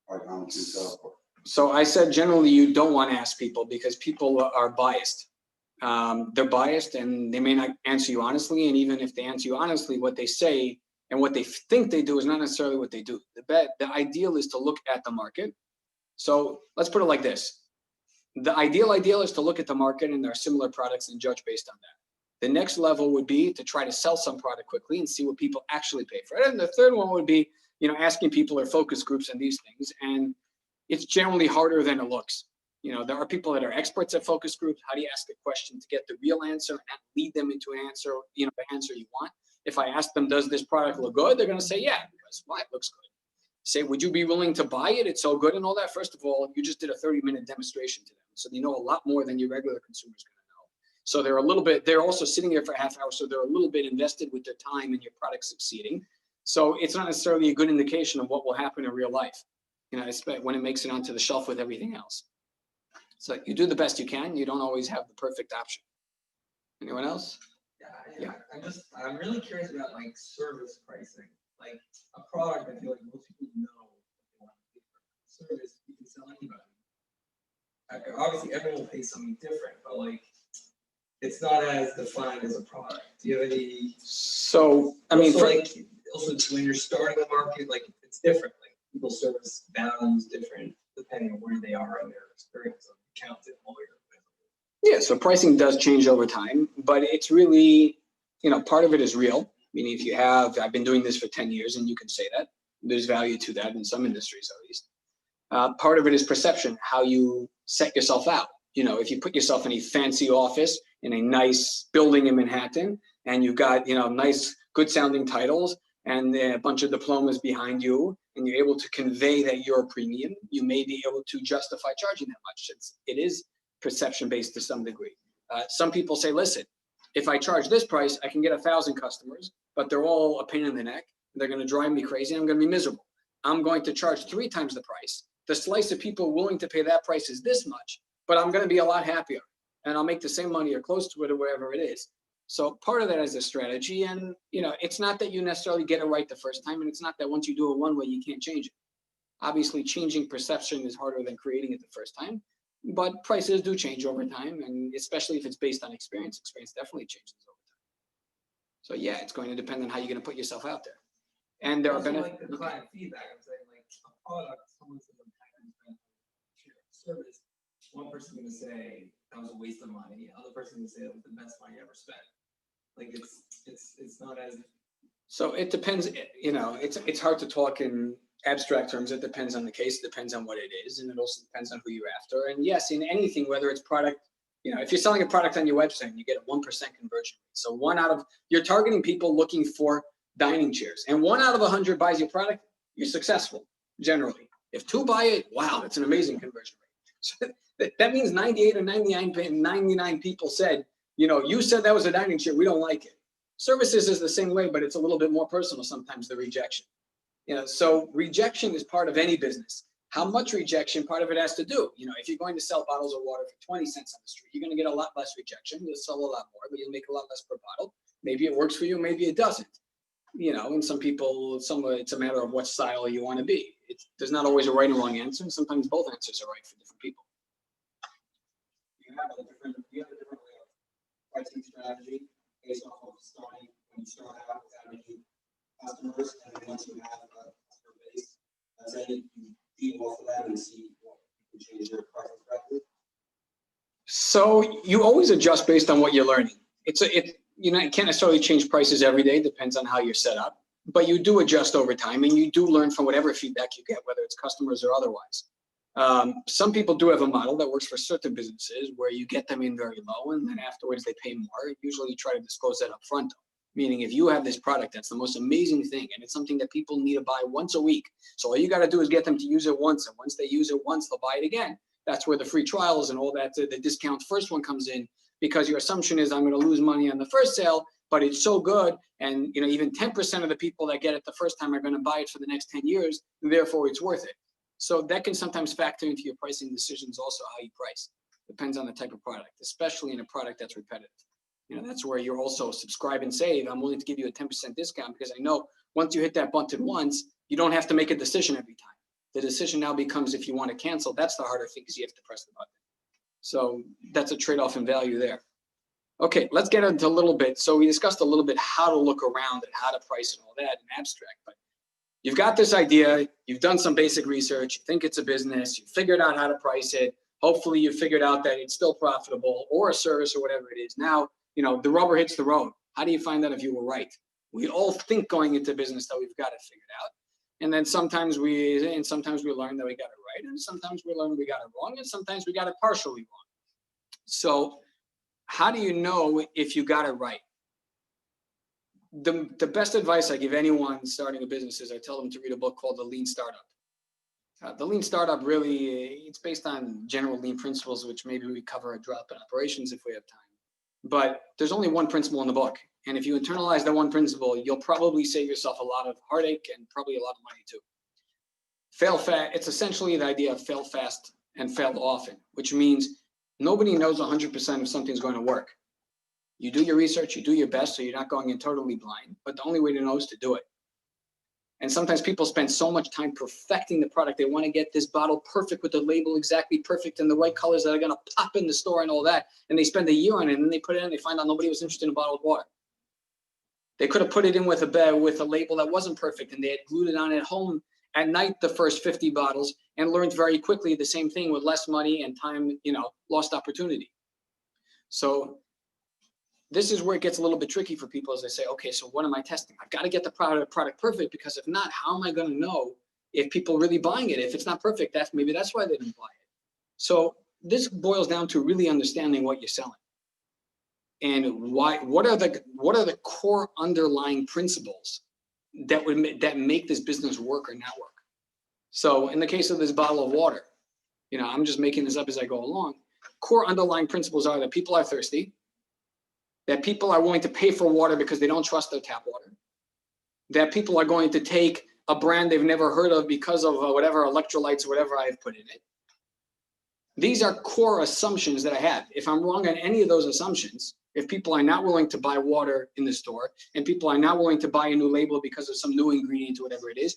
are down to yourself? So I said generally you don't want to ask people because people are biased. They're biased and they may not answer you honestly. And even if they answer you honestly, what they say and what they think they do is not necessarily what they do. The ideal is to look at the market. So let's put it like this. The ideal is to look at the market and there are similar products and judge based on that. The next level would be to try to sell some product quickly and see what people actually pay for it. And the third one would be, asking people or focus groups and these things. And it's generally harder than it looks. There are people that are experts at focus groups. How do you ask a question to get the real answer and lead them into an answer, the answer you want? If I ask them, does this product look good? They're going to say, yeah, because why? It looks good. Say, would you be willing to buy it? It's so good and all that. First of all, you just did a 30-minute demonstration to them. So they know a lot more than your regular consumer is going to know. So they're also sitting there for a half hour. So they're a little bit invested with their time in your product succeeding. So it's not necessarily a good indication of what will happen in real life, when it makes it onto the shelf with everything else. So you do the best you can. You don't always have the perfect option. Anyone else? Yeah. I'm really curious about service pricing. Like a product, I feel like most people know what they want to pay for. Service, you can sell anybody. Obviously, everyone will pay something different, but it's not as defined as a product. Do you have any? So Also, when you're starting a market, it's different. People's service values different depending on where they are in their experience of accountant, lawyer. Yeah, so pricing does change over time, but it's really, part of it is real. Meaning I've been doing this for 10 years and you can say that. There's value to that in some industries at least. Part of it is perception, how you set yourself out. If you put yourself in a fancy office in a nice building in Manhattan and you've got, nice, good sounding titles and a bunch of diplomas behind you and you're able to convey that you're a premium, you may be able to justify charging that much. It is perception based to some degree. Some people say, listen, if I charge this price, I can get 1,000 customers, but they're all a pain in the neck. They're going to drive me crazy. And I'm going to be miserable. I'm going to charge 3 times the price. The slice of people willing to pay that price is this much, but I'm going to be a lot happier and I'll make the same money or close to it or wherever it is. So part of that is a strategy. And, it's not that you necessarily get it right the first time. And it's not that once you do it one way, you can't change it. Obviously, changing perception is harder than creating it the first time. But prices do change over time, and especially if it's based on experience. Experience definitely changes over time. So yeah, it's going to depend on how you're going to put yourself out there. And there are benefits. The client feedback, I'm saying a product, someone's going to share a service. One person's going to say that was a waste of money. The other person's going to say that was the best money ever spent. It's not as. So it depends. It's hard to talk in abstract terms. It depends on the case. It depends on what it is, and it also depends on who you're after. And yes, in anything, whether it's product, if you're selling a product on your website, you get a 1% conversion rate. So you're targeting people looking for dining chairs, and 1 out of 100 buys your product, you're successful generally. If 2 buy it, wow, that's an amazing conversion rate. So that means 98 or 99 people said, you said that was a dining chair. We don't like it. Services is the same way, but it's a little bit more personal sometimes, the rejection. So rejection is part of any business. How much rejection? Part of it has to do. If you're going to sell bottles of water for 20 cents on the street, you're going to get a lot less rejection. You'll sell a lot more, but you'll make a lot less per bottle. Maybe it works for you, maybe it doesn't. And some people, it's a matter of what style you want to be. There's not always a right and wrong answer, and sometimes both answers are right for different people. You have a different way of pricing strategy based off of starting when you start out without any customers, and then once you have a customer base, let's say you feed off of that and see what you can change your pricing strategy. So you always adjust based on what you're learning. You can't necessarily change prices every day. Depends on how you're set up, but you do adjust over time, and you do learn from whatever feedback you get, whether it's customers or otherwise. Some people do have a model that works for certain businesses where you get them in very low, and then afterwards they pay more. Usually you try to disclose that up front, meaning if you have this product that's the most amazing thing, and it's something that people need to buy once a week, so all you got to do is get them to use it once, and once they use it once, they'll buy it again. That's where the free trials and all that, the discount first one comes in, because your assumption is I'm going to lose money on the first sale, but it's so good, and even 10% of the people that get it the first time are going to buy it for the next 10 years, and therefore it's worth it. So that can sometimes factor into your pricing decisions, also how you price. Depends on the type of product, especially in a product that's repetitive. That's where you're also subscribe and save. I'm willing to give you a 10% discount because I know once you hit that button once, you don't have to make a decision every time. The decision now becomes if you want to cancel. That's the harder thing because you have to press the button. So that's a trade-off in value there. Okay, let's get into a little bit. So we discussed a little bit how to look around and how to price and all that in abstract, but you've got this idea, you've done some basic research, you think it's a business, you figured out how to price it. Hopefully you figured out that it's still profitable or a service or whatever it is. Now, the rubber hits the road. How do you find out if you were right? We all think going into business that we've got it figured out. And then sometimes we learn that we got it right. And sometimes we learn we got it wrong. And sometimes we got it partially wrong. So how do you know if you got it right? The best advice I give anyone starting a business is I tell them to read a book called The Lean Startup. The Lean Startup really, it's based on general lean principles, which maybe we cover a drop in operations if we have time. But there's only one principle in the book. And if you internalize that one principle, you'll probably save yourself a lot of heartache and probably a lot of money too. Fail fast, it's essentially the idea of fail fast and fail often, which means nobody knows 100% if something's going to work. You do your research, you do your best, so you're not going in totally blind, but the only way to know is to do it. And sometimes people spend so much time perfecting the product. They want to get this bottle perfect with the label exactly perfect and the right colors that are going to pop in the store and all that. And they spend a year on it, and then they put it in and they find out nobody was interested in bottled water. They could have put it in with a label that wasn't perfect, and they had glued it on at home at night, the first 50 bottles, and learned very quickly the same thing with less money and time, lost opportunity. So this is where it gets a little bit tricky for people as they say, okay, so what am I testing? I've got to get the product perfect, because if not, how am I going to know if people are really buying it? If it's not perfect, maybe that's why they didn't buy it. So this boils down to really understanding what you're selling. And what are the core underlying principles that make this business work or not work? So in the case of this bottle of water, I'm just making this up as I go along. Core underlying principles are that people are thirsty, that people are willing to pay for water because they don't trust their tap water, that people are going to take a brand they've never heard of because of whatever electrolytes or whatever I've put in it. These are core assumptions that I have. If I'm wrong on any of those assumptions, if people are not willing to buy water in the store and people are not willing to buy a new label because of some new ingredient or whatever it is,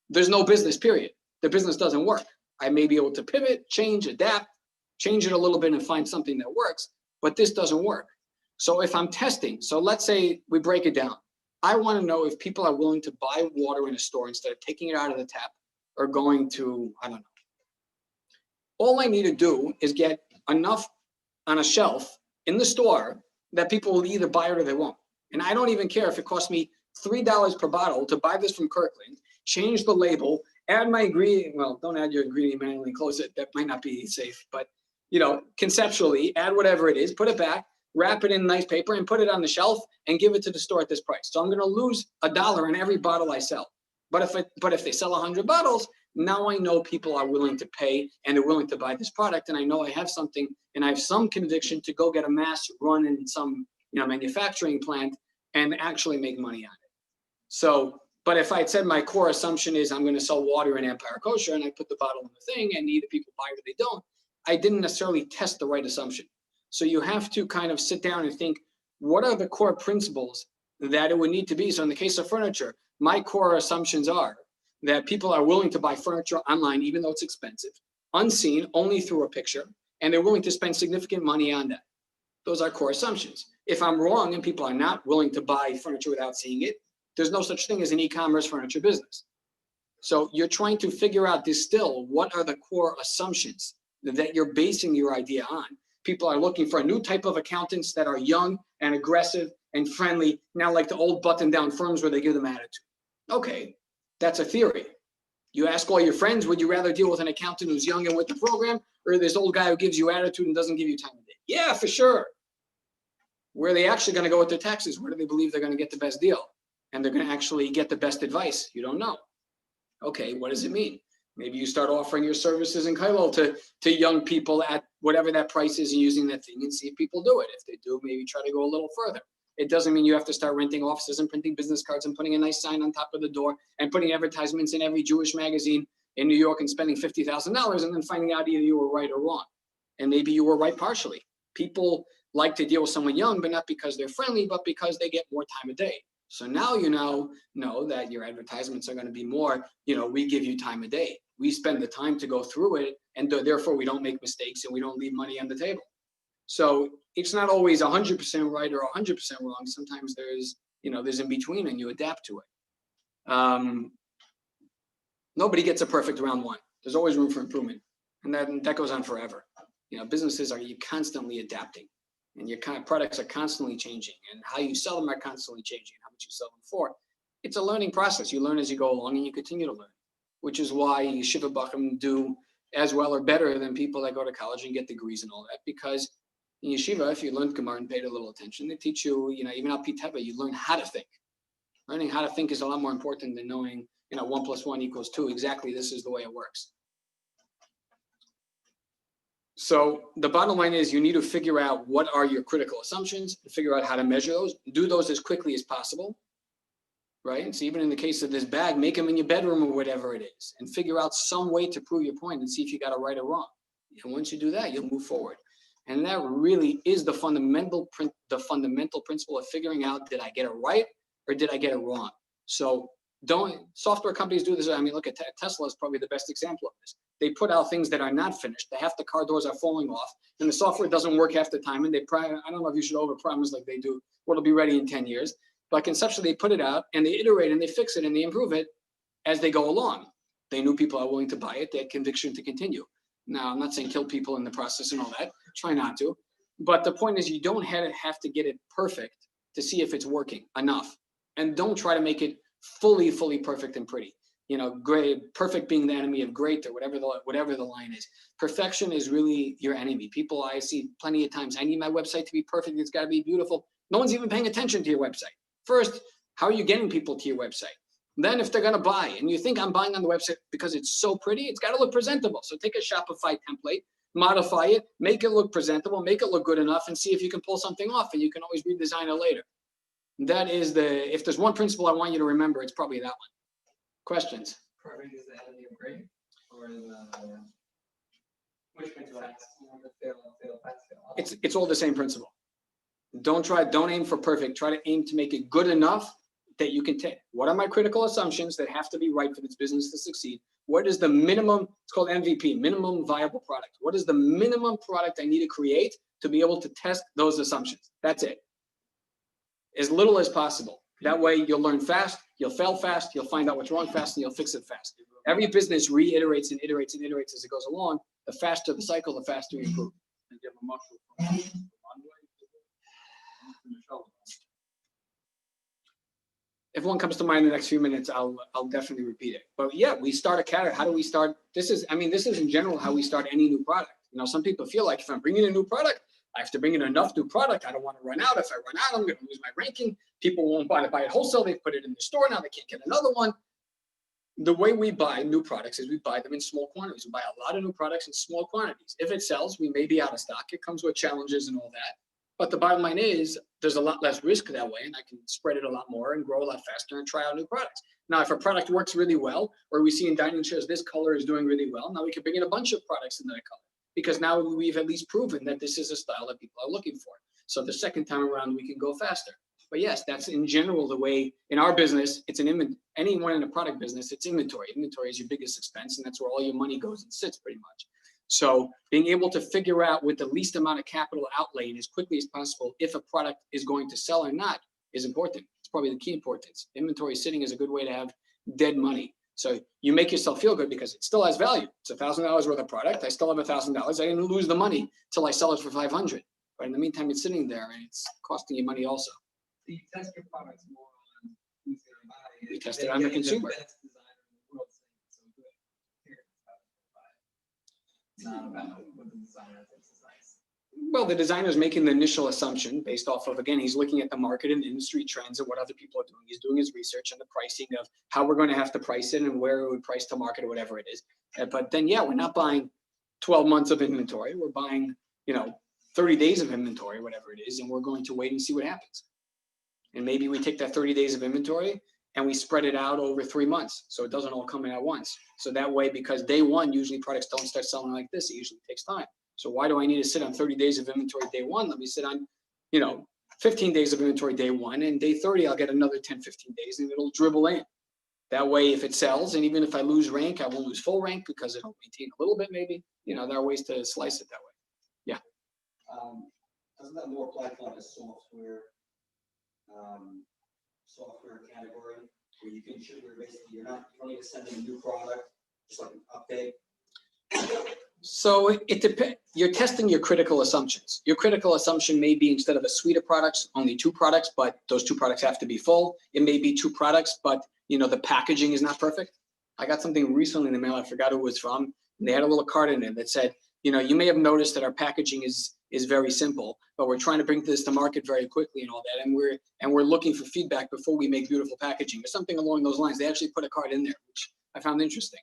there's no business, period. The business doesn't work. I may be able to pivot, change, adapt, change it a little bit and find something that works, but this doesn't work. So if I'm testing, so let's say we break it down. I want to know if people are willing to buy water in a store instead of taking it out of the tap or going to, I don't know. All I need to do is get enough on a shelf in the store that people will either buy it or they won't. And I don't even care if it costs me $3 per bottle to buy this from Kirkland, change the label, add my ingredient. Well, don't add your ingredient manually, close it. That might not be safe, but conceptually, add whatever it is, put it back, wrap it in nice paper and put it on the shelf and give it to the store at this price. So I'm going to lose $1 in every bottle I sell. But if they sell 100 bottles, now I know people are willing to pay and they're willing to buy this product. And I know I have something and I have some conviction to go get a mass run in some manufacturing plant and actually make money on it. So, but if I had said my core assumption is I'm going to sell water in Empire Kosher and I put the bottle in the thing and either people buy it or they don't, I didn't necessarily test the right assumption. So you have to kind of sit down and think, what are the core principles that it would need to be? So in the case of furniture, my core assumptions are that people are willing to buy furniture online, even though it's expensive, unseen, only through a picture, and they're willing to spend significant money on that. Those are core assumptions. If I'm wrong and people are not willing to buy furniture without seeing it, there's no such thing as an e-commerce furniture business. So you're trying to figure out, distill, what are the core assumptions that you're basing your idea on. People are looking for a new type of accountants that are young and aggressive and friendly, now like the old button-down firms where they give them attitude. Okay, that's a theory. You ask all your friends, would you rather deal with an accountant who's young and with the program, or this old guy who gives you attitude and doesn't give you time of day? Yeah, for sure. Where are they actually going to go with their taxes? Where do they believe they're going to get the best deal? And they're going to actually get the best advice? You don't know. Okay, what does it mean? Maybe you start offering your services in Kylo to young people at whatever that price is and using that thing and see if people do it. If they do, maybe try to go a little further. It doesn't mean you have to start renting offices and printing business cards and putting a nice sign on top of the door and putting advertisements in every Jewish magazine in New York and spending $50,000 and then finding out either you were right or wrong. And maybe you were right partially. People like to deal with someone young, but not because they're friendly, but because they get more time of day. So now you know that your advertisements are going to be more, we give you time of day. We spend the time to go through it, and therefore we don't make mistakes and we don't leave money on the table. So it's not always 100% right or 100% wrong. Sometimes there's in between, and you adapt to it. Nobody gets a perfect round one. There's always room for improvement, and that goes on forever. Businesses you're constantly adapting, and your products are constantly changing, and how you sell them are constantly changing, how much you sell them for. It's a learning process. You learn as you go along, and you continue to learn, which is why Yeshiva Bachim do as well or better than people that go to college and get degrees and all that, because in Yeshiva, if you learned Gemara and paid a little attention, they teach you, even Al Pi Teva, you learn how to think. Learning how to think is a lot more important than knowing, 1 + 1 = 2. Exactly, this is the way it works. So the bottom line is you need to figure out what are your critical assumptions, figure out how to measure those, do those as quickly as possible, right? So even in the case of this bag, make them in your bedroom or whatever it is, and figure out some way to prove your point and see if you got it right or wrong. And once you do that, you'll move forward. And that really is the fundamental principle of figuring out, did I get it right or did I get it wrong? So software companies do this. I mean, look at Tesla is probably the best example of this. They put out things that are not finished. Half the car doors are falling off, and the software doesn't work half the time. And I don't know if you should overpromise like they do, it'll be ready in 10 years. But conceptually, they put it out and they iterate and they fix it and they improve it as they go along. They knew people are willing to buy it. They had conviction to continue. Now, I'm not saying kill people in the process and all that. Try not to. But the point is, you don't have to get it perfect to see if it's working enough. And don't try to make it fully perfect and pretty. Great, perfect being the enemy of great, or whatever the line is. Perfection is really your enemy. People I see plenty of times, I need my website to be perfect. It's got to be beautiful. No one's even paying attention to your website. First, how are you getting people to your website? Then if they're going to buy, and you think I'm buying on the website because it's so pretty, it's got to look presentable. So take a Shopify template, modify it, make it look presentable, make it look good enough, and see if you can pull something off, and you can always redesign it later. That is if there's one principle I want you to remember, it's probably that one. Questions? Perfect is the enemy of great, or is which principle? Fail, fast. It's all the same principle. Don't aim for perfect. Try to aim to make it good enough that you can take. What are my critical assumptions that have to be right for this business to succeed? What is the minimum, it's called MVP, minimum viable product. What is the minimum product I need to create to be able to test those assumptions? That's it. As little as possible. That way you'll learn fast, you'll fail fast, you'll find out what's wrong fast, and you'll fix it fast. Every business reiterates and iterates and iterates as it goes along. The faster the cycle, the faster you improve. If one comes to mind in the next few minutes, I'll definitely repeat it. But yeah, we start a category. How do we start? This is in general how we start any new product. Some people feel like if I'm bringing a new product, I have to bring in enough new product. I don't want to run out. If I run out, I'm going to lose my ranking. People won't buy it wholesale. They put it in the store. Now they can't get another one. The way we buy new products is we buy them in small quantities. We buy a lot of new products in small quantities. If it sells, we may be out of stock. It comes with challenges and all that. But the bottom line is there's a lot less risk that way, and I can spread it a lot more and grow a lot faster and try out new products. Now, if a product works really well, or we see in dining chairs, this color is doing really well, now we can bring in a bunch of products in that color, because now we've at least proven that this is a style that people are looking for. So the second time around, we can go faster. But yes, that's in general the way in our business, it's an inventory. Anyone in a product business, it's inventory. Inventory is your biggest expense, and that's where all your money goes and sits pretty much. So being able to figure out with the least amount of capital outlay and as quickly as possible if a product is going to sell or not is important. It's probably the key importance. Inventory sitting is a good way to have dead money. So you make yourself feel good because it still has value. It's $1,000 worth of product. I still have $1,000. I didn't lose the money till I sell it for $500. But in the meantime, it's sitting there and it's costing you money also. So you test your products more on who's going to buy it. You test it on the consumer. Best designer in the world saying it's so good. Here, it's not about what the designer thinks is nice. Well, the designer is making the initial assumption based off of, again, he's looking at the market and industry trends and what other people are doing. He's doing his research and the pricing of how we're going to have to price it and where it would price to market or whatever it is. But then, yeah, we're not buying 12 months of inventory. We're buying, 30 days of inventory, whatever it is, and we're going to wait and see what happens. And maybe we take that 30 days of inventory and we spread it out over 3 months. So it doesn't all come in at once. So that way, because day one, usually products don't start selling like this. It usually takes time. So why do I need to sit on 30 days of inventory day one? Let me sit on, 15 days of inventory day one, and day 30, I'll get another 10, 15 days, and it'll dribble in. That way, if it sells, and even if I lose rank, I won't lose full rank because it'll maintain a little bit maybe. You know, there are ways to slice it that way. Doesn't that more apply to like a software, software category where you can, where basically you don't need to send in a new product, just like an update? So it depends. You're testing your critical assumptions. Your critical assumption may be instead of a suite of products, only 2 products, but those 2 products have to be full. It may be 2 products, but you know, the packaging is not perfect. I got something recently in the mail. I forgot who it was from. And they had a little card in it that said, you know, you may have noticed that our packaging is very simple, but we're trying to bring this to market very quickly and all that. And we're looking for feedback before we make beautiful packaging or something along those lines. They actually put a card in there, which I found interesting.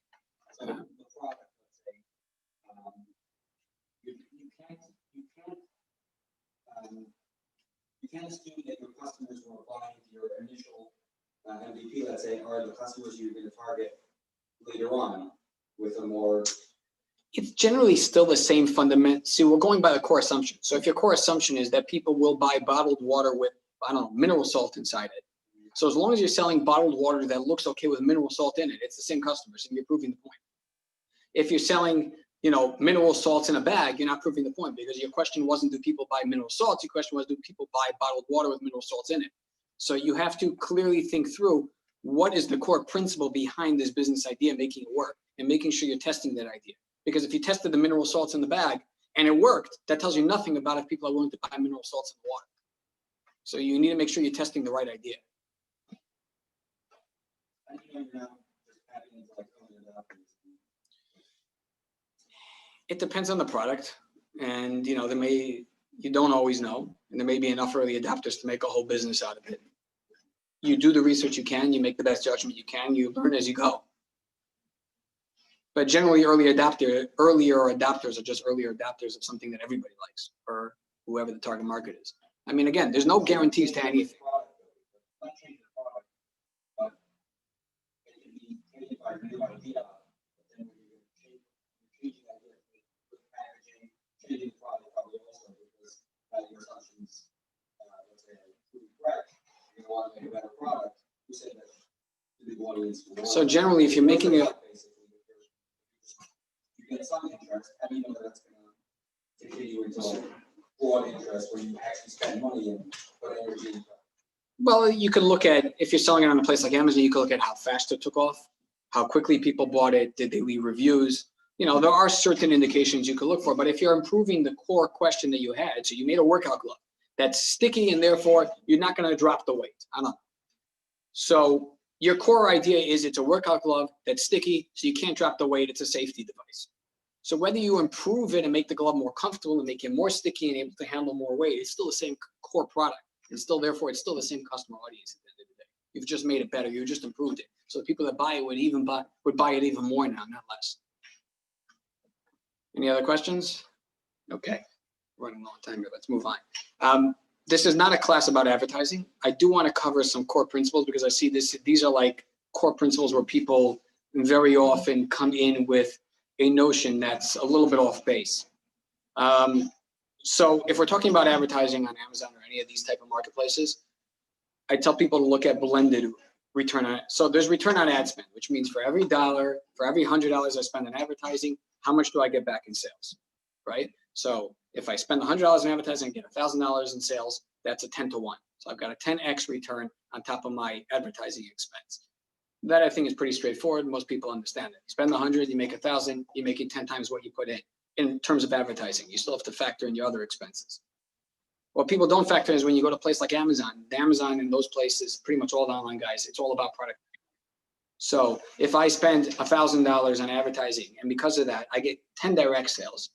So the product, let's say, you can't assume that your customers who are buying your initial MVP, let's say, are the customers you're going to target later on with a more. It's generally still the same fundament. See, we're going by the core assumption. So if your core assumption is that people will buy bottled water with, I don't know, mineral salt inside it. So as long as you're selling bottled water that looks okay with mineral salt in it, it's the same customers and you're proving the point. If you're selling, you know, mineral salts in a bag, you're not proving the point because your question wasn't do people buy mineral salts? Your question was do people buy bottled water with mineral salts in it? So you have to clearly think through what is the core principle behind this business idea, making it work and making sure you're testing that idea. Because if you tested the mineral salts in the bag and it worked, that tells you nothing about if people are willing to buy mineral salts in the water. So you need to make sure you're testing the right idea. It depends on the product, and you know, you don't always know, and there may be enough early adopters to make a whole business out of it. You do the research you can, you make the best judgment you can, you learn as you go. But generally, earlier adopters are just earlier adopters of something that everybody likes, or whoever the target market is. I mean, again, there's no guarantees to anything. So generally, if you're making a you get some interest, how do you know that's going to continue into broad interest where you actually spend money and put energy into? Well, you can look at, if you're selling it on a place like Amazon, you can look at how fast it took off, how quickly people bought it, did they leave reviews? You know, there are certain indications you could look for, but if you're improving the core question that you had, so you made a workout glove that's sticky and therefore you're not going to drop the weight. I don't know. So your core idea is it's a workout glove that's sticky, so you can't drop the weight. It's a safety device. So whether you improve it and make the glove more comfortable and make it more sticky and able to handle more weight, it's still the same core product. And still, therefore, it's still the same customer audience at the end of the day. You've just made it better. You just improved it. So the people that buy it would buy it even more now, not less. Any other questions? Okay, we're running a long time here. Let's move on. This is not a class about advertising. I do want to cover some core principles because I see these are like core principles where people very often come in with a notion that's a little bit off base. So if we're talking about advertising on Amazon or any of these type of marketplaces, I tell people to look at blended return on. So there's return on ad spend, which means for every $1, for every $100 I spend on advertising, how much do I get back in sales, right? So if I spend $100 in advertising and get $1,000 in sales, that's a 10 to 1. So I've got a 10x return on top of my advertising expense. That I think is pretty straightforward. Most people understand it. You spend 100, you make 1,000, you make it 10 times what you put in terms of advertising. You still have to factor in your other expenses. What people don't factor in is when you go to a place like Amazon, the Amazon and those places, pretty much all the online guys, it's all about product. So if I spend $1,000 on advertising, and because of that, I get 10 direct sales,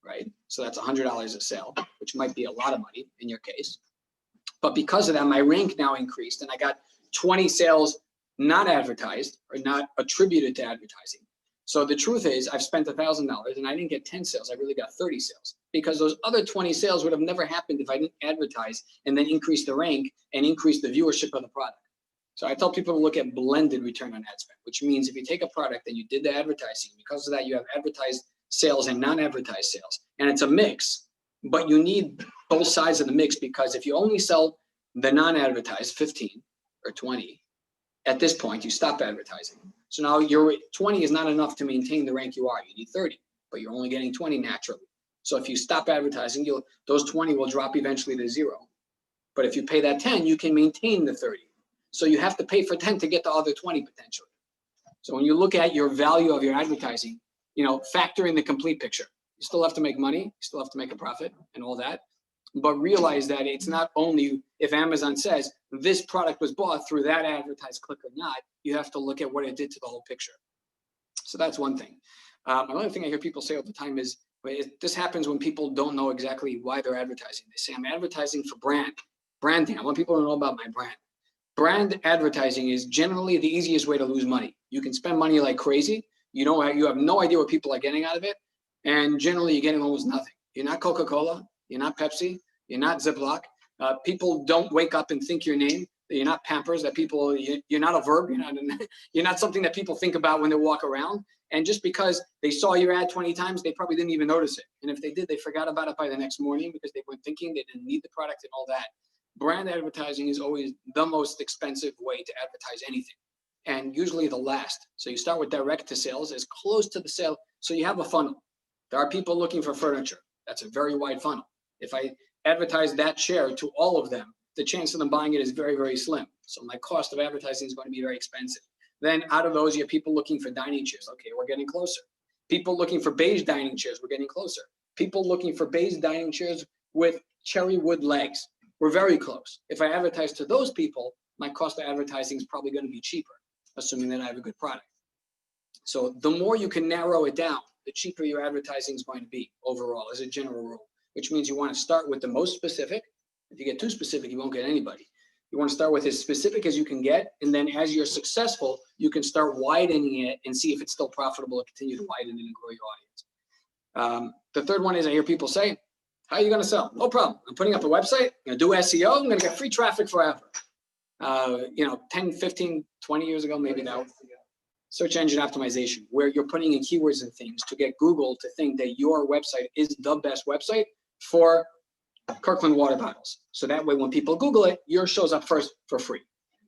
right? So that's $100 a sale, which might be a lot of money in your case. But because of that, my rank now increased and I got 20 sales not advertised or not attributed to advertising. So the truth is I've spent $1,000 and I didn't get 10 sales. I really got 30 sales because those other 20 sales would have never happened if I didn't advertise and then increase the rank and increase the viewership of the product. So I tell people to look at blended return on ad spend, which means if you take a product and you did the advertising, because of that you have advertised sales and non-advertised sales, and it's a mix, but you need both sides of the mix, because if you only sell the non-advertised 15 or 20, at this point, you stop advertising. So now your 20 is not enough to maintain the rank you are. You need 30, but you're only getting 20 naturally. So if you stop advertising, those 20 will drop eventually to 0. But if you pay that 10, you can maintain the 30. So you have to pay for 10 to get the other 20 potentially. So when you look at your value of your advertising, factor in the complete picture. You still have to make money, you still have to make a profit and all that. But realize that it's not only if Amazon says this product was bought through that advertised click or not, you have to look at what it did to the whole picture. So that's one thing. Another thing I hear people say all the time is, this happens when people don't know exactly why they're advertising. They say, I'm advertising for branding. I want people to know about my brand. Brand advertising is generally the easiest way to lose money. You can spend money like crazy. You have no idea what people are getting out of it. And generally you're getting almost nothing. You're not Coca-Cola. You're not Pepsi. You're not Ziploc. People don't wake up and think your name. You're not Pampers. You're not a verb. You're not something that people think about when they walk around. And just because they saw your ad 20 times, they probably didn't even notice it. And if they did, they forgot about it by the next morning because they weren't thinking, they didn't need the product and all that. Brand advertising is always the most expensive way to advertise anything, and usually the last. So you start with direct to sales, as close to the sale. So you have a funnel. There are people looking for furniture. That's a very wide funnel. If I advertise that share to all of them, the chance of them buying it is very, very slim. So my cost of advertising is going to be very expensive. Then out of those, you have people looking for dining chairs. Okay, we're getting closer. People looking for beige dining chairs. We're getting closer. People looking for beige dining chairs with cherry wood legs. We're very close. If I advertise to those people, my cost of advertising is probably going to be cheaper, assuming that I have a good product. So the more you can narrow it down, the cheaper your advertising is going to be overall as a general rule, which means you want to start with the most specific. If you get too specific, you won't get anybody. You want to start with as specific as you can get. And then as you're successful, you can start widening it and see if it's still profitable to continue to widen it and grow your audience. The third one is I hear people say, how are you going to sell? No problem. I'm putting up a website. I'm going to do SEO. I'm going to get free traffic forever. 10, 15, 20 years ago, maybe now. Search engine optimization, where you're putting in keywords and things to get Google to think that your website is the best website for Kirkland water bottles. So that way, when people Google it, yours shows up first for free,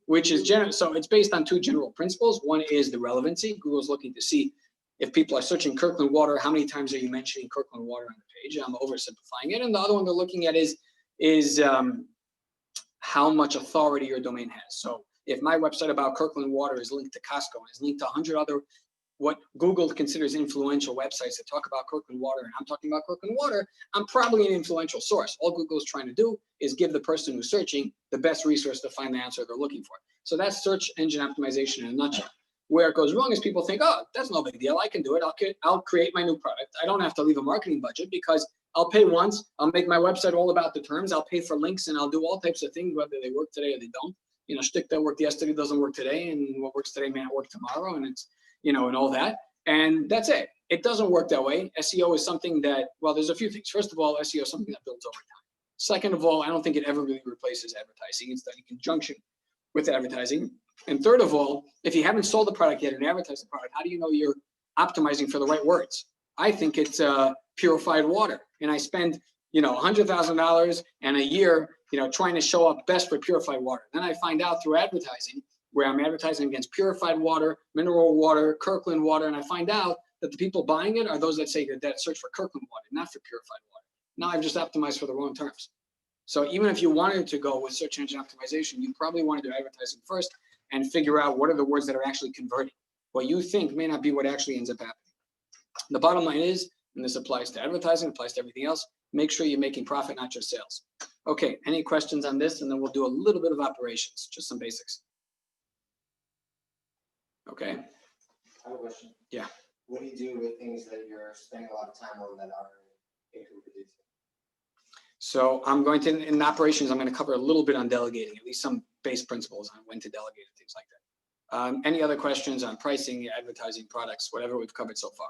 which is general. So it's based on two general principles. One is the relevancy. Google's looking to see if people are searching Kirkland water, how many times are you mentioning Kirkland water on the page? I'm oversimplifying it. And the other one they're looking at is how much authority your domain has. So if my website about Kirkland water is linked to Costco and is linked to 100 other what Google considers influential websites that talk about Kirkland water, and I'm talking about Kirkland water, I'm probably an influential source. All Google's trying to do is give the person who's searching the best resource to find the answer they're looking for. So that's search engine optimization in a nutshell. Where it goes wrong is people think, oh, that's no big deal. I can do it. I'll create my new product. I don't have to leave a marketing budget because I'll pay once. I'll make my website all about the terms. I'll pay for links and I'll do all types of things, whether they work today or they don't. Shtick that worked yesterday doesn't work today, and what works today may not work tomorrow, and it's, and all that. And that's it. It doesn't work that way. SEO is something that, well, there's a few things. First of all, SEO is something that builds over time. Second of all, I don't think it ever really replaces advertising. It's done in conjunction with advertising. And third of all, if you haven't sold the product yet and advertised the product, how do you know you're optimizing for the right words? I think it's purified water, and I spend $100,000 and a year trying to show up best for purified water. Then I find out through advertising where I'm advertising against purified water, mineral water, Kirkland water, and I find out that the people buying it are those that say that search for Kirkland water, not for purified water. Now I've just optimized for the wrong terms. So even if you wanted to go with search engine optimization, you probably want to do advertising first and figure out what are the words that are actually converting. What you think may not be what actually ends up happening. The bottom line is, and this applies to advertising, applies to everything else, make sure you're making profit, not just sales. Okay, any questions on this? And then we'll do a little bit of operations, just some basics. Okay. I have a question. Yeah. What do you do with things that you're spending a lot of time on that are income producing? So I'm going to, in operations, I'm going to cover a little bit on delegating, at least some base principles on when to delegate and things like that. Any other questions on pricing, advertising, products, whatever we've covered so far?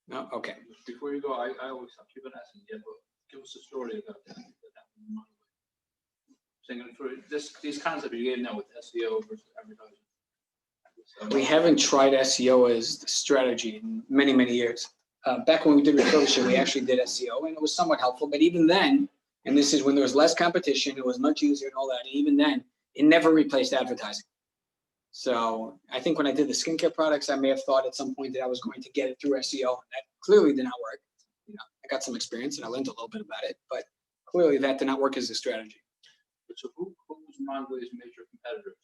No? Okay. Before you go, I always keep on asking, but give us a story about that. Saying for these concepts you gave now with SEO versus advertising. We haven't tried SEO as the strategy in many, many years. back when we did refurbishing, we actually did SEO, and it was somewhat helpful. But even then, and this is when there was less competition, it was much easier and all that. And even then, it never replaced advertising. So I think when I did the skincare products, I may have thought at some point that I was going to get it through SEO. And that clearly did not work. I got some experience and I learned a little bit about it, but clearly that did not work as a strategy. So who's Mondelez's major competitors?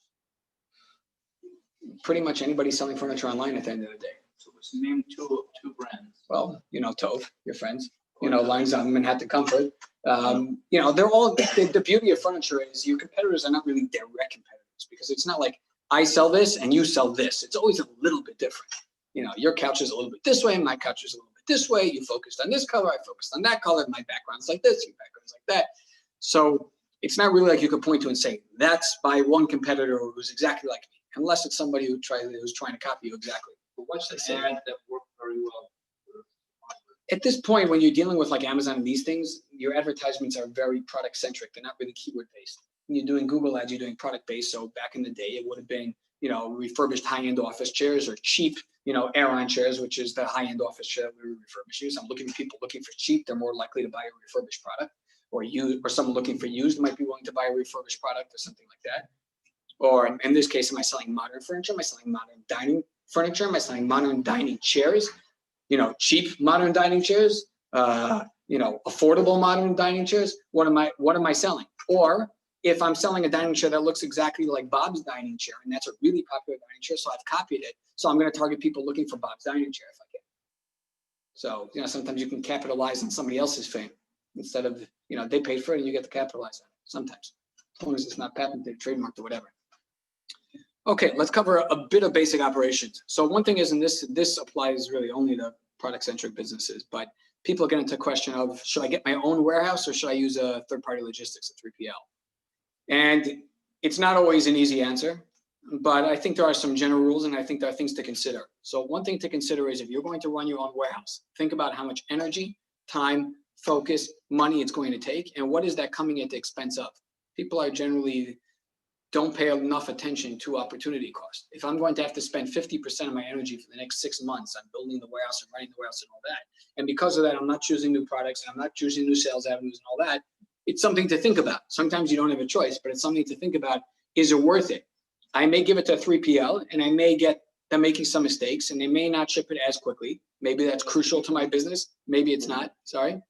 Pretty much anybody selling furniture online at the end of the day. So let's name two brands. Well, Tove, your friends, Lines on Manhattan Comfort. They're all, the beauty of furniture is your competitors are not really direct competitors, because it's not like I sell this and you sell this. It's always a little bit different. Your couch is a little bit this way, my couch is a little bit this way. You focused on this color, I focused on that color. My background's like this, your background's like that. So it's not really like you could point to and say, that's by one competitor who's exactly like me, unless it's somebody who's trying to copy you exactly. But what's the ad that worked very well? At this point, when you're dealing with like Amazon and these things, your advertisements are very product centric. They're not really keyword based. When you're doing Google ads, you're doing product based. So back in the day, it would have been, refurbished high-end office chairs, or cheap, Aeron chairs, which is the high-end office chair that we were refurbishing. So I'm looking for people looking for cheap. They're more likely to buy a refurbished product, or someone looking for used might be willing to buy a refurbished product or something like that. Or in this case, am I selling modern furniture? Am I selling modern dining furniture? Am I selling modern dining chairs? Cheap modern dining chairs, affordable modern dining chairs. What am I selling? Or if I'm selling a dining chair that looks exactly like Bob's dining chair, and that's a really popular dining chair, so I've copied it. So I'm going to target people looking for Bob's dining chair if I can. So, sometimes you can capitalize on somebody else's fame instead of, they paid for it and you get to capitalize on it sometimes, as long as it's not patented, trademarked, or whatever. Okay, let's cover a bit of basic operations. So one thing is, and this applies really only to product-centric businesses, but people get into the question of, should I get my own warehouse or should I use a third-party logistics, a 3PL? And it's not always an easy answer, but I think there are some general rules, and I think there are things to consider. So one thing to consider is, if you're going to run your own warehouse, think about how much energy, time, focus, money it's going to take, and what is that coming at the expense of? People are generally don't pay enough attention to opportunity cost. If I'm going to have to spend 50% of my energy for the next 6 months on building the warehouse and running the warehouse and all that, and because of that, I'm not choosing new products, and I'm not choosing new sales avenues and all that, it's something to think about. Sometimes you don't have a choice, but it's something to think about. Is it worth it? I may give it to a 3PL, and I may get them making some mistakes, and they may not ship it as quickly. Maybe that's crucial to my business. Maybe it's not. Sorry.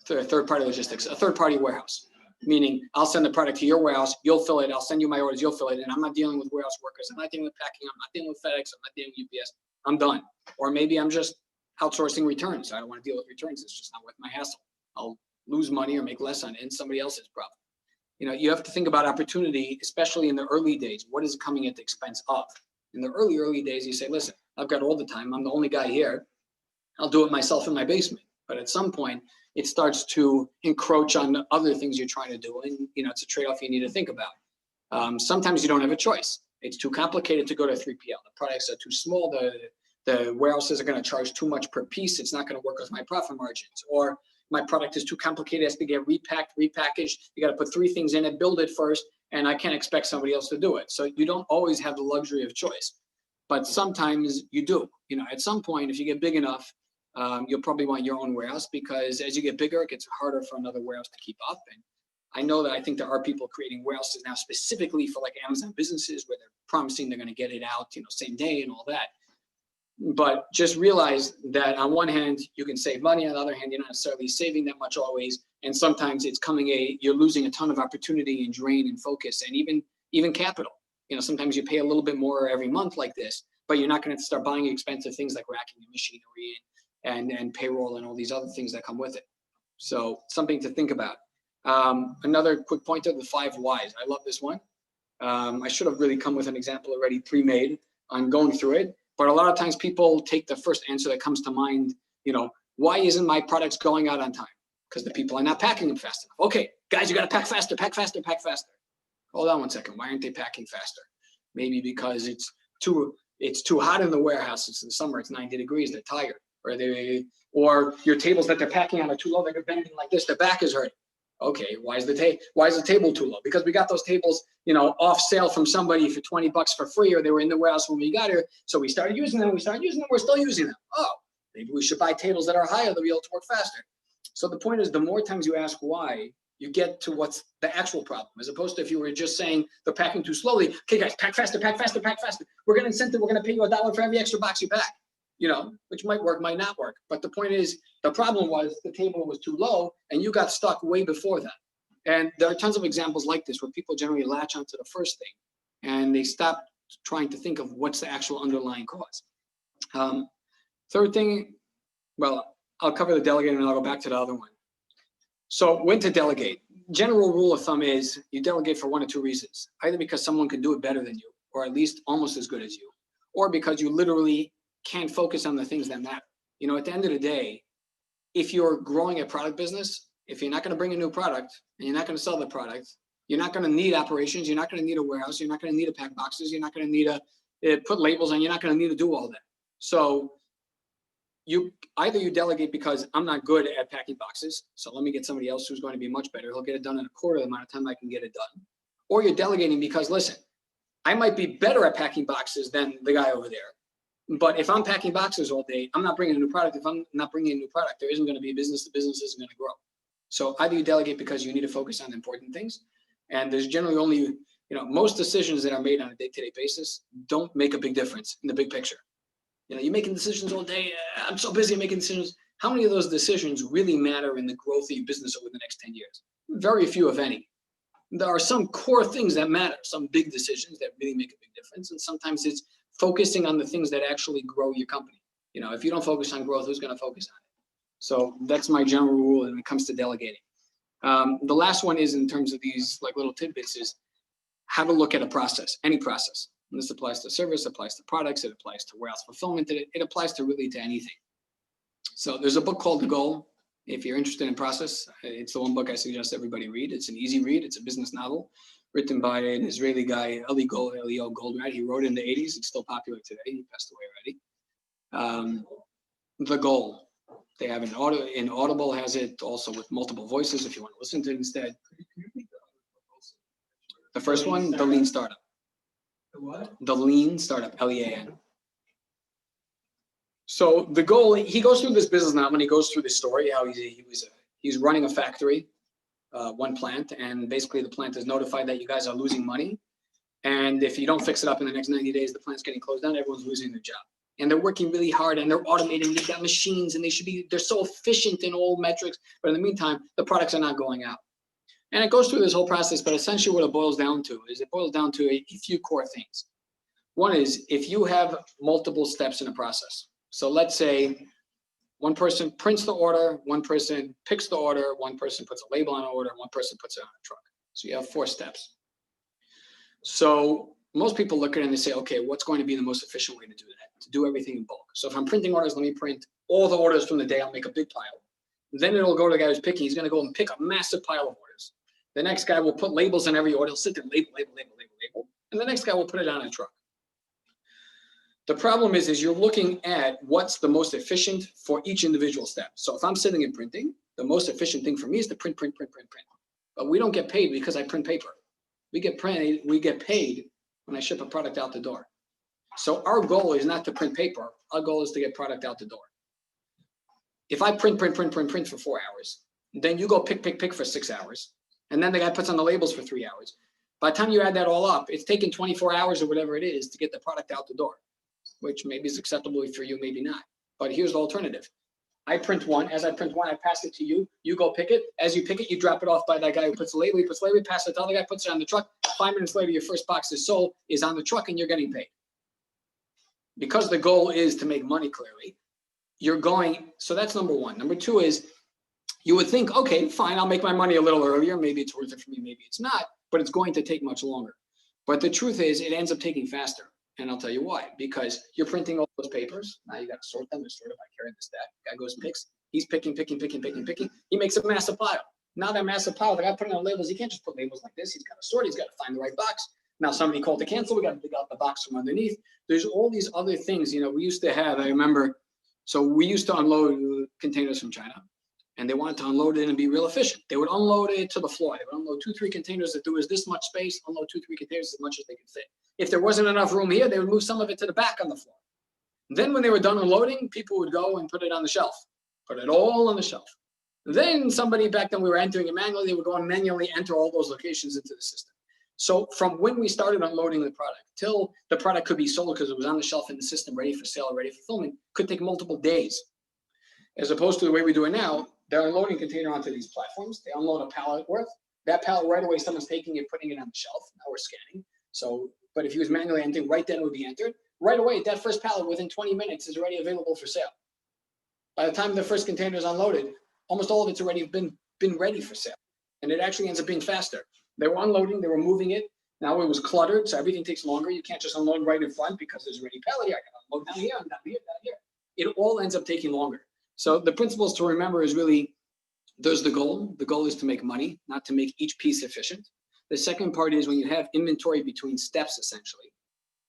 Third-party logistics, a third-party warehouse. Meaning I'll send the product to your warehouse, you'll fill it, I'll send you my orders, you'll fill it, and I'm not dealing with warehouse workers, I'm not dealing with packing, I'm not dealing with FedEx, I'm not dealing with UPS, I'm done. Or maybe I'm just outsourcing returns. I don't want to deal with returns, it's just not worth my hassle. I'll lose money or make less on it, and somebody else's problem. You have to think about opportunity, especially in the early days. What is coming at the expense of? In the early days, you say, listen, I've got all the time, I'm the only guy here, I'll do it myself in my basement. But at some point, it starts to encroach on the other things you're trying to do. And, it's a trade-off you need to think about. Sometimes you don't have a choice. It's too complicated to go to 3PL. The products are too small. The warehouses are going to charge too much per piece. It's not going to work with my profit margins. Or my product is too complicated. It has to get repacked, repackaged. You got to put 3 things in it, build it first, and I can't expect somebody else to do it. So you don't always have the luxury of choice. But sometimes you do. At some point, if you get big enough, you'll probably want your own warehouse, because as you get bigger, it gets harder for another warehouse to keep up. And I think there are people creating warehouses now specifically for like Amazon businesses, where they're promising they're going to get it out, same day and all that. But just realize that on one hand, you can save money. On the other hand, you're not necessarily saving that much always. And sometimes it's you're losing a ton of opportunity and drain and focus, and even capital. Sometimes you pay a little bit more every month like this, but you're not going to start buying expensive things like racking and machinery and payroll and all these other things that come with it. So something to think about. Another quick pointer, the 5 whys. I love this one. I should have really come with an example already pre-made on going through it. But a lot of times people take the first answer that comes to mind, why isn't my products going out on time? Because the people are not packing them fast enough. Okay, guys, you got to pack faster, pack faster, pack faster. Hold on one second. Why aren't they packing faster? Maybe because it's too hot in the warehouse. It's in the summer. It's 90 degrees. They're tired. Or your tables that they're packing on are too low. They're bending like this. Their back is hurting. Okay, why is the table too low? Because we got those tables, off sale from somebody for $20 for free, or they were in the warehouse when we got here. So we started using them. We're still using them. Oh, Maybe we should buy tables that are higher to be able to work faster. So the point is, the more times you ask why, you get to what's the actual problem, as opposed to if you were just saying they're packing too slowly. Okay, guys, pack faster, pack faster, pack faster. We're going to incentive. We're going to pay you $1 for every extra box you pack. Which might work, might not work. But the point is, the problem was the table was too low, and you got stuck way before that. And there are tons of examples like this where people generally latch onto the first thing, and they stop trying to think of what's the actual underlying cause. Third thing, well, I'll cover the delegate and I'll go back to the other one. So when to delegate. General rule of thumb is you delegate for one or two reasons. Either because someone can do it better than you, or at least almost as good as you, or because you literally can't focus on the things that matter. At the end of the day, if you're growing a product business, if you're not going to bring a new product and you're not going to sell the product, you're not going to need operations, you're not going to need a warehouse, you're not going to need to pack boxes, you're not going to need to put labels on, you're not going to need to do all that. So either you delegate because I'm not good at packing boxes, so let me get somebody else who's going to be much better. He'll get it done in a quarter of the amount of time I can get it done. Or you're delegating because, listen, I might be better at packing boxes than the guy over there. But if I'm packing boxes all day, I'm not bringing a new product. If I'm not bringing a new product, there isn't going to be business. The business isn't going to grow. So either you delegate because you need to focus on important things. And there's generally only, most decisions that are made on a day-to-day basis don't make a big difference in the big picture. You're making decisions all day. I'm so busy making decisions. How many of those decisions really matter in the growth of your business over the next 10 years? Very few, if any. There are some core things that matter, some big decisions that really make a big difference. And sometimes it's focusing on the things that actually grow your company. If you don't focus on growth, who's going to focus on it? So that's my general rule when it comes to delegating. The last one is, in terms of these like little tidbits, is how to look at a process, any process. And this applies to service, applies to products, it applies to warehouse fulfillment, it applies to really to anything. So there's a book called The Goal. If you're interested in process, it's the one book I suggest everybody read. It's an easy read. It's a business novel written by an Israeli guy, Elio Goldrat. He wrote it in the 80s. It's still popular today. He passed away already. The Goal. They have in Audible has it also with multiple voices if you want to listen to it instead. The first one, The Lean Startup. The what? The Lean Startup, Lean. So The Goal, he goes through this business now, and he goes through the story how he's running a factory, one plant, and basically the plant is notified that you guys are losing money, and if you don't fix it up in the next 90 days, the plant's getting closed down. Everyone's losing their job, and they're working really hard, and they're automating. They've got machines, and they're so efficient in all metrics, but in the meantime, the products are not going out. And it goes through this whole process, but essentially what it boils down to a few core things. One is, if you have multiple steps in a process. So let's say one person prints the order, one person picks the order, one person puts a label on an order, one person puts it on a truck. So you have 4 steps. So most people look at it and they say, okay, what's going to be the most efficient way to do that? To do everything in bulk. So if I'm printing orders, let me print all the orders from the day. I'll make a big pile. Then it'll go to the guy who's picking. He's going to go and pick a massive pile of orders. The next guy will put labels on every order. He'll sit there, label. And the next guy will put it on a truck. The problem is you're looking at what's the most efficient for each individual step. So if I'm sitting and printing, the most efficient thing for me is to print. But we don't get paid because I print paper. We get paid when I ship a product out the door. So our goal is not to print paper. Our goal is to get product out the door. If I print for 4 hours, then you go pick for 6 hours. And then the guy puts on the labels for 3 hours. By the time you add that all up, it's taken 24 hours or whatever it is to get the product out the door, which maybe is acceptable for you, maybe not. But here's the alternative. I print one. As I print one, I pass it to you. You go pick it. As you pick it, you drop it off by that guy who puts the label. He puts the label, pass it to the other guy, puts it on the truck. 5 minutes later, your first box is sold, is on the truck, and you're getting paid. Because the goal is to make money, clearly, so that's number one. Number two is, you would think, okay, fine, I'll make my money a little earlier. Maybe it's worth it for me, maybe it's not, but it's going to take much longer. But the truth is, it ends up taking faster. And I'll tell you why. Because you're printing all those papers. Now you got to sort them. They're sorted by carrying the stack. Guy goes and picks. He's picking. He makes a massive pile. Now that massive pile, the guy putting on labels, he can't just put labels like this. He's got to sort. He's got to find the right box. Now somebody called to cancel. We got to dig out the box from underneath. There's all these other things. We used to have, I remember, so we used to unload containers from China. And they wanted to unload it and be real efficient. They would unload it to the floor. They would unload 2-3 containers that there was this much space, unload 2-3 containers as much as they could fit. If there wasn't enough room here, they would move some of it to the back on the floor. Then when they were done unloading, people would go and put it on the shelf, put it all on the shelf. Then somebody, back then we were entering it manually, they would go and manually enter all those locations into the system. So from when we started unloading the product till the product could be sold because it was on the shelf in the system, ready for sale, ready for fulfillment, could take multiple days. As opposed to the way we do it now, they're unloading a container onto these platforms. They unload a pallet worth. That pallet right away, someone's taking it, putting it on the shelf. Now we're scanning. So, but if he was manually entering, right then it would be entered. Right away, that first pallet within 20 minutes is already available for sale. By the time the first container is unloaded, almost all of it's already been ready for sale. And it actually ends up being faster. They were unloading, they were moving it. Now it was cluttered, so everything takes longer. You can't just unload right in front because there's already a pallet here. I can unload down here, and down here, down here. It all ends up taking longer. So the principles to remember is really, there's the goal. The goal is to make money, not to make each piece efficient. The second part is when you have inventory between steps, essentially,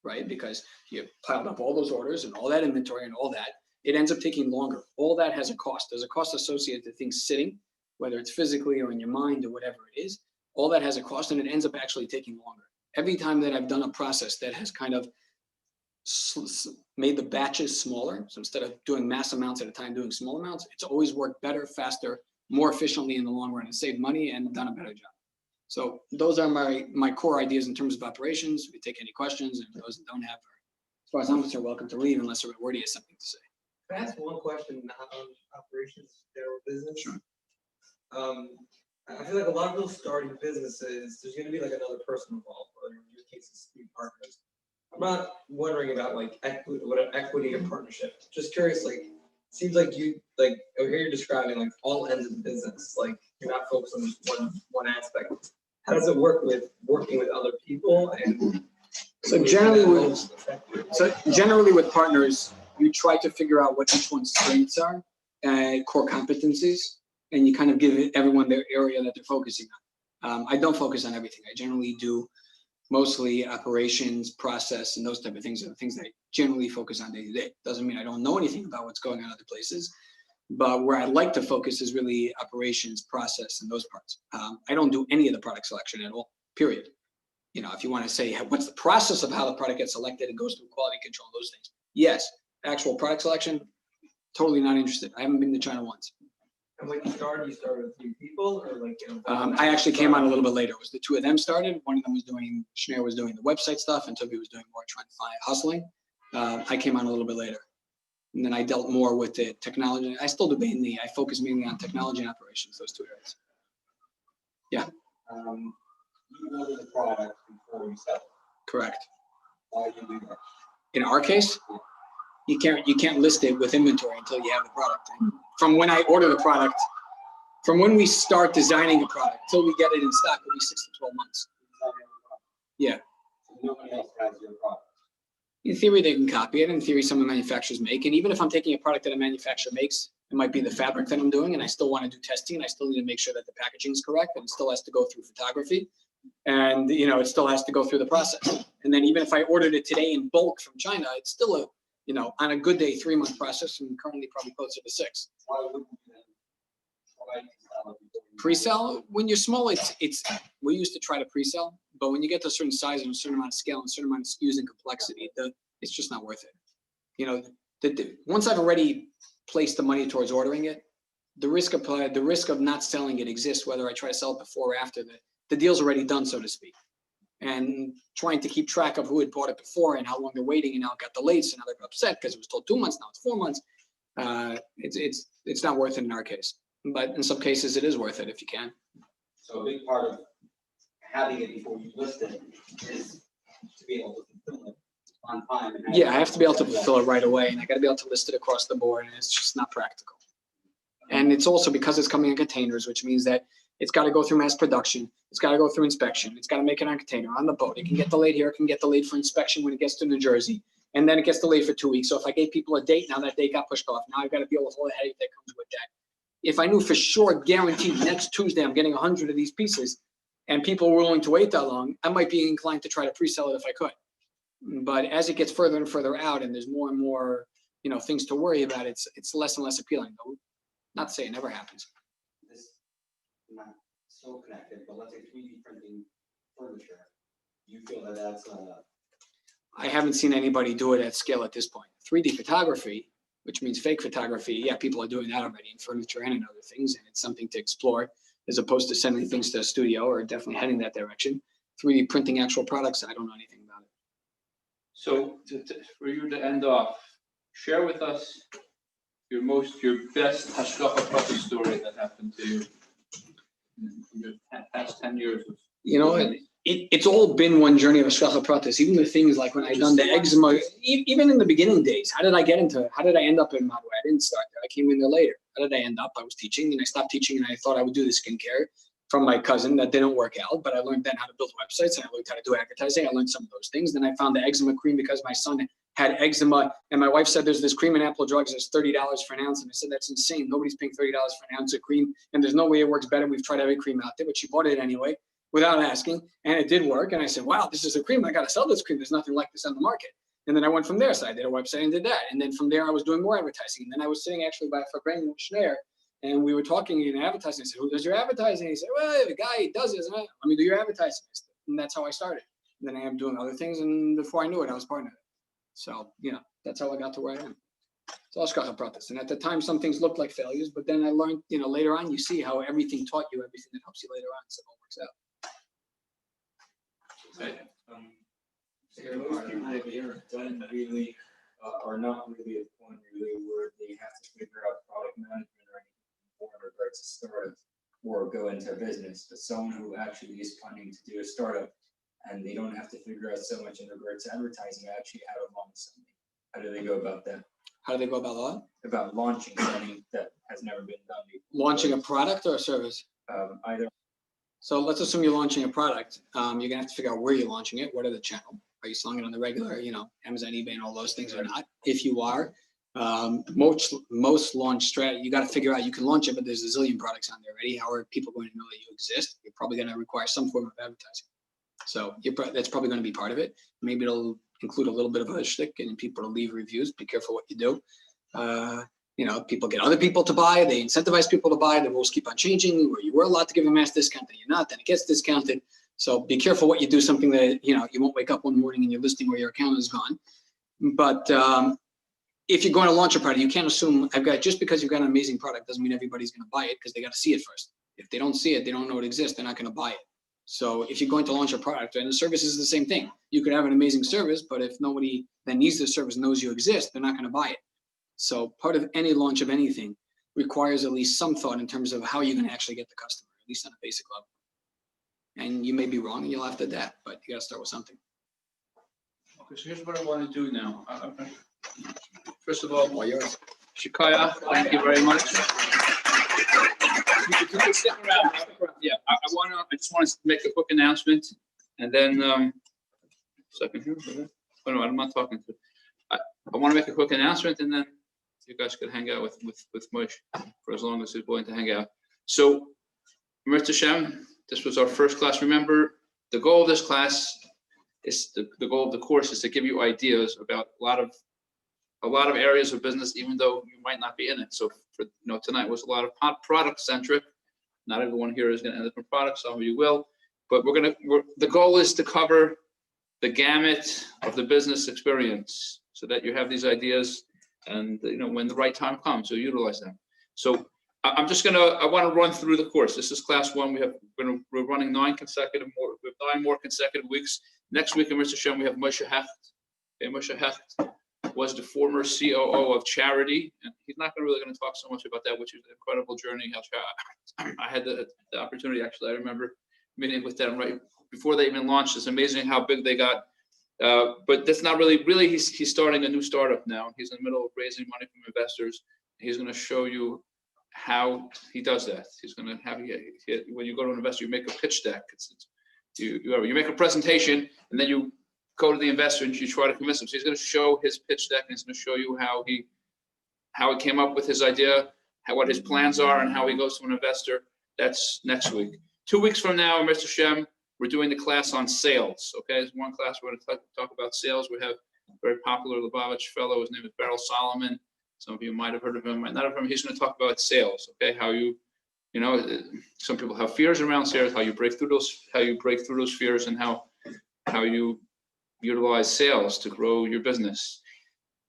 right? Because you piled up all those orders and all that inventory and all that, it ends up taking longer. All that has a cost. There's a cost associated to things sitting, whether it's physically or in your mind or whatever it is. All that has a cost, and it ends up actually taking longer. Every time that I've done a process that has kind of made the batches smaller, so instead of doing mass amounts at a time, doing small amounts, it's always worked better, faster, more efficiently in the long run, and saved money and done a better job. So those are my core ideas in terms of operations. We take any questions, and those that don't have, as far as I'm concerned, welcome to leave unless Wordy has something to say. Can I ask one question on operations, general business? Sure. I feel like a lot of those starting businesses, there's going to be like another person involved, or in your case, it's 3 partners. I'm not wondering about like equity or partnership. Just curious, like, seems like you like over here you're describing like all ends of the business, like you're not focused on just one aspect. How does it work with working with other people? And so generally with partners, you try to figure out what each one's strengths are and core competencies, and you kind of give everyone their area that they're focusing on. I don't focus on everything. I generally do mostly operations, process, and those type of things are the things that I generally focus on day to day. Doesn't mean I don't know anything about what's going on other places, but where I like to focus is really operations, process, and those parts. I don't do any of the product selection at all, period. You know, if you want to say, what's the process of how the product gets selected and goes through quality control, those things. Yes, actual product selection, totally not interested. I haven't been to China once. And when you started with 3 people, or like? I actually came on a little bit later. It was the 2 of them started. One of them was doing, Schneer was doing the website stuff, and Toby was doing more trying to find hustling. I came on a little bit later. And then I dealt more with the technology. I still do mainly, I focus mainly on technology and operations, those 2 areas. Yeah. You order the product before you sell it. Correct. Why do you do that? In our case, you can't list it with inventory until you have the product. And from when I order the product, from when we start designing a product till we get it in stock, it'll be 6 to 12 months. Yeah. So nobody else has your product. In theory, they can copy it. In theory, some of the manufacturers make. And even if I'm taking a product that a manufacturer makes, it might be the fabric that I'm doing, and I still want to do testing, and I still need to make sure that the packaging is correct, and it still has to go through photography. And, you know, it still has to go through the process. And then even if I ordered it today in bulk from China, it's still a, you know, on a good day, 3-month process, and currently probably closer to 6. Why wouldn't you then try to sell it before you Pre-sell, when you're small, we used to try to pre-sell, but when you get to a certain size and a certain amount of scale and a certain amount of SKUs and complexity, it's just not worth it. You know, once I've already placed the money towards ordering it, the risk of not selling it exists, whether I try to sell it before or after the deal's already done, so to speak. And trying to keep track of who had bought it before and how long they're waiting, and now it got delayed, so now they're upset because it was told 2 months, now it's 4 months. It's not worth it in our case, but in some cases it is worth it if you can. So a big part of having it before you list it is to be able to fulfill it on time. And Yeah, I have to be able to fulfill it right away, and I got to be able to list it across the board, and it's just not practical. And it's also because it's coming in containers, which means that it's got to go through mass production. It's got to go through inspection. It's got to make it on a container, on the boat. It can get delayed here. It can get delayed for inspection when it gets to New Jersey. And then it gets delayed for 2 weeks. So if I gave people a date, now that date got pushed off. Now I've got to deal with all the headache that comes with that. If I knew for sure, guaranteed, next Tuesday I'm getting 100 of these pieces, and people were willing to wait that long, I might be inclined to try to pre-sell it if I could. But as it gets further and further out, and there's more and more, you know, things to worry about, it's less and less appealing. Though, not to say it never happens. This not so connected, but let's say 3D printing furniture. You feel that that's I haven't seen anybody do it at scale at this point. 3D photography, which means fake photography, yeah, people are doing that already in furniture and in other things, and it's something to explore as opposed to sending things to a studio, or definitely heading that direction. 3D printing actual products, I don't know anything about it. So for you to end off, share with us your best hashgacha pratis story that happened to you in your past 10 years. You know, it's all been one journey of hashgacha pratis. Even the things like when I done the eczema, even in the beginning days, how did I end up in Madway? I didn't start there. I came in there later. How did I end up? I was teaching, and I stopped teaching, and I thought I would do the skincare from my cousin. That didn't work out, but I learned then how to build websites, and I learned how to do advertising. I learned some of those things. Then I found the eczema cream because my son had eczema, and my wife said there's this cream in Apple Drugs that's $30 for an ounce, and I said that's insane. Nobody's paying $30 for an ounce of cream, and there's no way it works better. We've tried every cream out there, but she bought it anyway without asking, and it did work. And I said, wow, this is a cream. I got to sell this cream. There's nothing like this on the market. And then I went from there. So I did a website and did that. And then from there, I was doing more advertising. And then I was sitting actually by for Brandon Schneer, and we were talking in advertising. I said, who does your advertising? He said, well, the guy does it. Let me do your advertising. And that's how I started. And then I am doing other things. And before I knew it, I was part of it. So, you know, that's how I got to where I am. So hashgacha pratis. And at the time, some things looked like failures, but then I learned, you know, later on, you see how everything taught you everything that helps you later on. So it all works out. Most people don't really, are not really at the point really where they have to figure out product management or anything more in regards to startup or go into a business. But someone who actually is planning to do a startup and they don't have to figure out so much in regards to advertising, actually how to launch something. How do they go about that? How do they go about what? About launching something that has never been done before. Launching a product or a service? Either. So let's assume you're launching a product. You're gonna have to figure out where you're launching it. What are the channel? Are you selling it on the regular, you know, Amazon, eBay, and all those things or not? If you are, most launch strategy, you got to figure out you can launch it, but there's a zillion products on there already. How are people going to know that you exist? You're probably going to require some form of advertising. So that's probably going to be part of it. Maybe it'll include a little bit of a shtick and people to leave reviews. Be careful what you do. You know, people get other people to buy. They incentivize people to buy. The rules keep on changing. Where you were allowed to give a mass discount, then you're not. Then it gets discounted. So be careful what you do. Something that you know you won't wake up one morning and you're listing where your account is gone. But if you're going to launch a product, you can't assume just because you've got an amazing product doesn't mean everybody's going to buy it because they got to see it first. If they don't see it, they don't know it exists. They're not going to buy it. So if you're going to launch a product, and the service is the same thing. You could have an amazing service, but if nobody that needs the service knows you exist, they're not going to buy it. So part of any launch of anything requires at least some thought in terms of how you're going to actually get the customer, at least on a basic level. And you may be wrong and you'll have to adapt, but you got to start with something. Okay, so here's what I want to do now. First of all, Shikaya, thank you very much. You can stick around. Yeah, I just want to make a quick announcement, and then second here. Oh no, I'm not talking to. I want to make a quick announcement, and then you guys can hang out with Moshe for as long as he's willing to hang out. So, Mirza Hashem, this was our first class. Remember, the goal of this class is the goal of the course is to give you ideas about a lot of areas of business, even though you might not be in it. So, tonight was a lot of product centric. Not everyone here is going to end up in products. Some of you will, but the goal is to cover the gamut of the business experience, so that you have these ideas, and when the right time comes, you'll utilize them. So I want to run through the course. This is class one. We're running 9 more consecutive weeks. Next week in Mr. Shem, we have Moshe Hecht. Okay, Moshe Hecht was the former COO of Charity, and he's not really going to talk so much about that, which is an incredible journey. I had the opportunity, actually, I remember meeting with them right before they even launched. It's amazing how big they got. But that's not really he's starting a new startup now. He's in the middle of raising money from investors. He's going to show you how he does that. He's going to have when you go to an investor, you make a pitch deck. You make a presentation, and then you go to the investor and you try to convince him. So he's going to show his pitch deck, and he's going to show you how he came up with his idea, what his plans are, and how he goes to an investor. That's next week. 2 weeks from now, Mr. Shem, we're doing the class on sales. Okay, there's one class we're going to talk about sales. We have a very popular Lubavitch fellow. His name is Beryl Solomon. Some of you might have heard of him, might not have heard of him. He's going to talk about sales. Okay, how some people have fears around sales, how you break through those fears, and how you utilize sales to grow your business.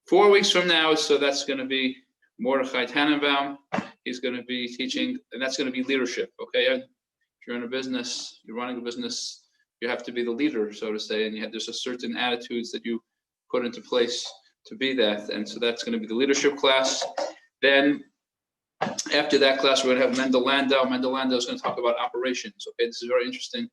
4 weeks from now, so that's going to be Mordechai Tannenbaum. He's going to be teaching, and that's going to be leadership, okay? If you're in a business, you're running a business, you have to be the leader, so to say, and there's a certain attitudes that you put into place to be that, and so that's going to be the leadership class. Then after that class, we're going to have Mendel Landau. Mendel Landau is going to talk about operations, okay? This is very interesting.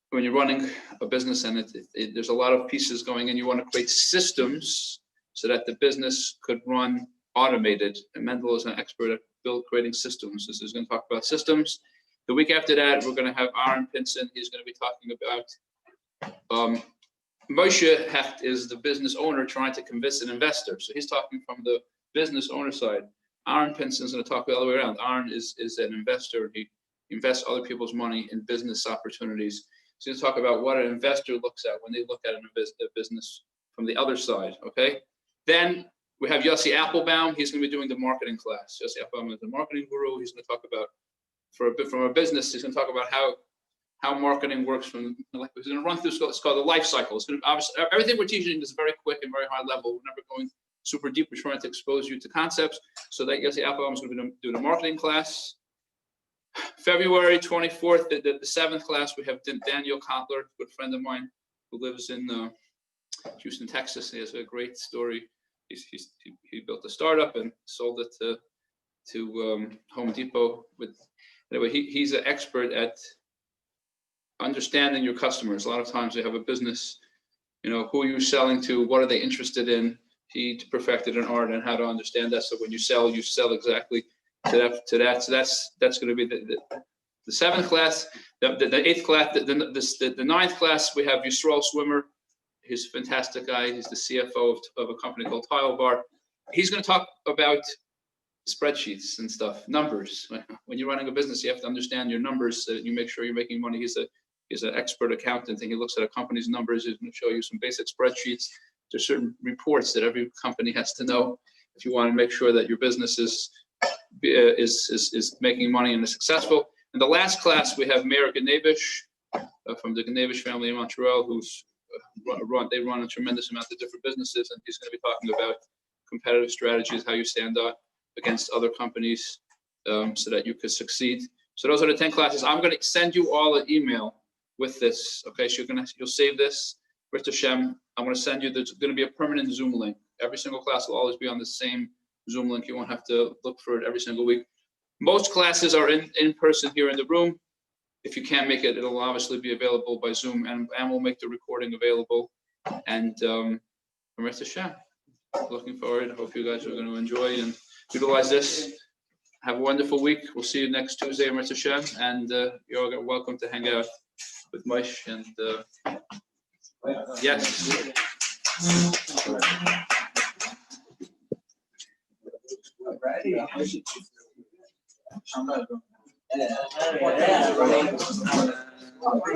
When you're running a business and there's a lot of pieces going in, you want to create systems so that the business could run automated. And Mendel is an expert at creating systems. This is going to talk about systems. The week after that, we're going to have Aaron Pinson. He's going to be talking about Moshe Hecht is the business owner trying to convince an investor. So he's talking from the business owner side. Aaron Pinson is going to talk the other way around. Aaron is an investor. He invests other people's money in business opportunities. So he's going to talk about what an investor looks at when they look at a business from the other side, okay? Then we have Yossi Applebaum. He's going to be doing the marketing class. Yossi Applebaum is the marketing guru. He's going to talk about, from a business, he's going to talk about how marketing works from, like, he's going to run through, it's called the life cycle. It's going to, obviously, everything we're teaching is very quick and very high level. We're never going super deep. We're trying to expose you to concepts. So that Yossi Applebaum is going to be doing the marketing class. February 24th, the 7th class, we have Daniel Kotler, a good friend of mine who lives in Houston, Texas. He has a great story. He built a startup and sold it to Home Depot. Anyway, he's an expert at understanding your customers. A lot of times they have a business, who are you selling to? What are they interested in? He perfected an art on how to understand that. So when you sell exactly to that. So that's going to be the 7th class. The 8th class, the 9th class, we have Yisrael Swimmer. He's a fantastic guy. He's the CFO of a company called Tile Bar. He's going to talk about spreadsheets and stuff, numbers. When you're running a business, you have to understand your numbers so that you make sure you're making money. He's an expert accountant, and he looks at a company's numbers. He's going to show you some basic spreadsheets. There's certain reports that every company has to know if you want to make sure that your business is making money and is successful. In the last class, we have Meir Ganevish from the Ganevish family in Montreal, who's they run a tremendous amount of different businesses, and he's going to be talking about competitive strategies, how you stand out against other companies so that you could succeed. So those are the 10 classes. I'm going to send you all an email with this. Okay, so you'll save this. Brit Hashem, I'm going to send you. There's going to be a permanent Zoom link. Every single class will always be on the same Zoom link. You won't have to look for it every single week. Most classes are in person here in the room. If you can't make it, it'll obviously be available by Zoom, and we'll make the recording available. And Brit Hashem, looking forward. I hope you guys are going to enjoy and utilize this. Have a wonderful week. We'll see you next Tuesday, Brit Hashem, and you're all welcome to hang out with Moshe and yes.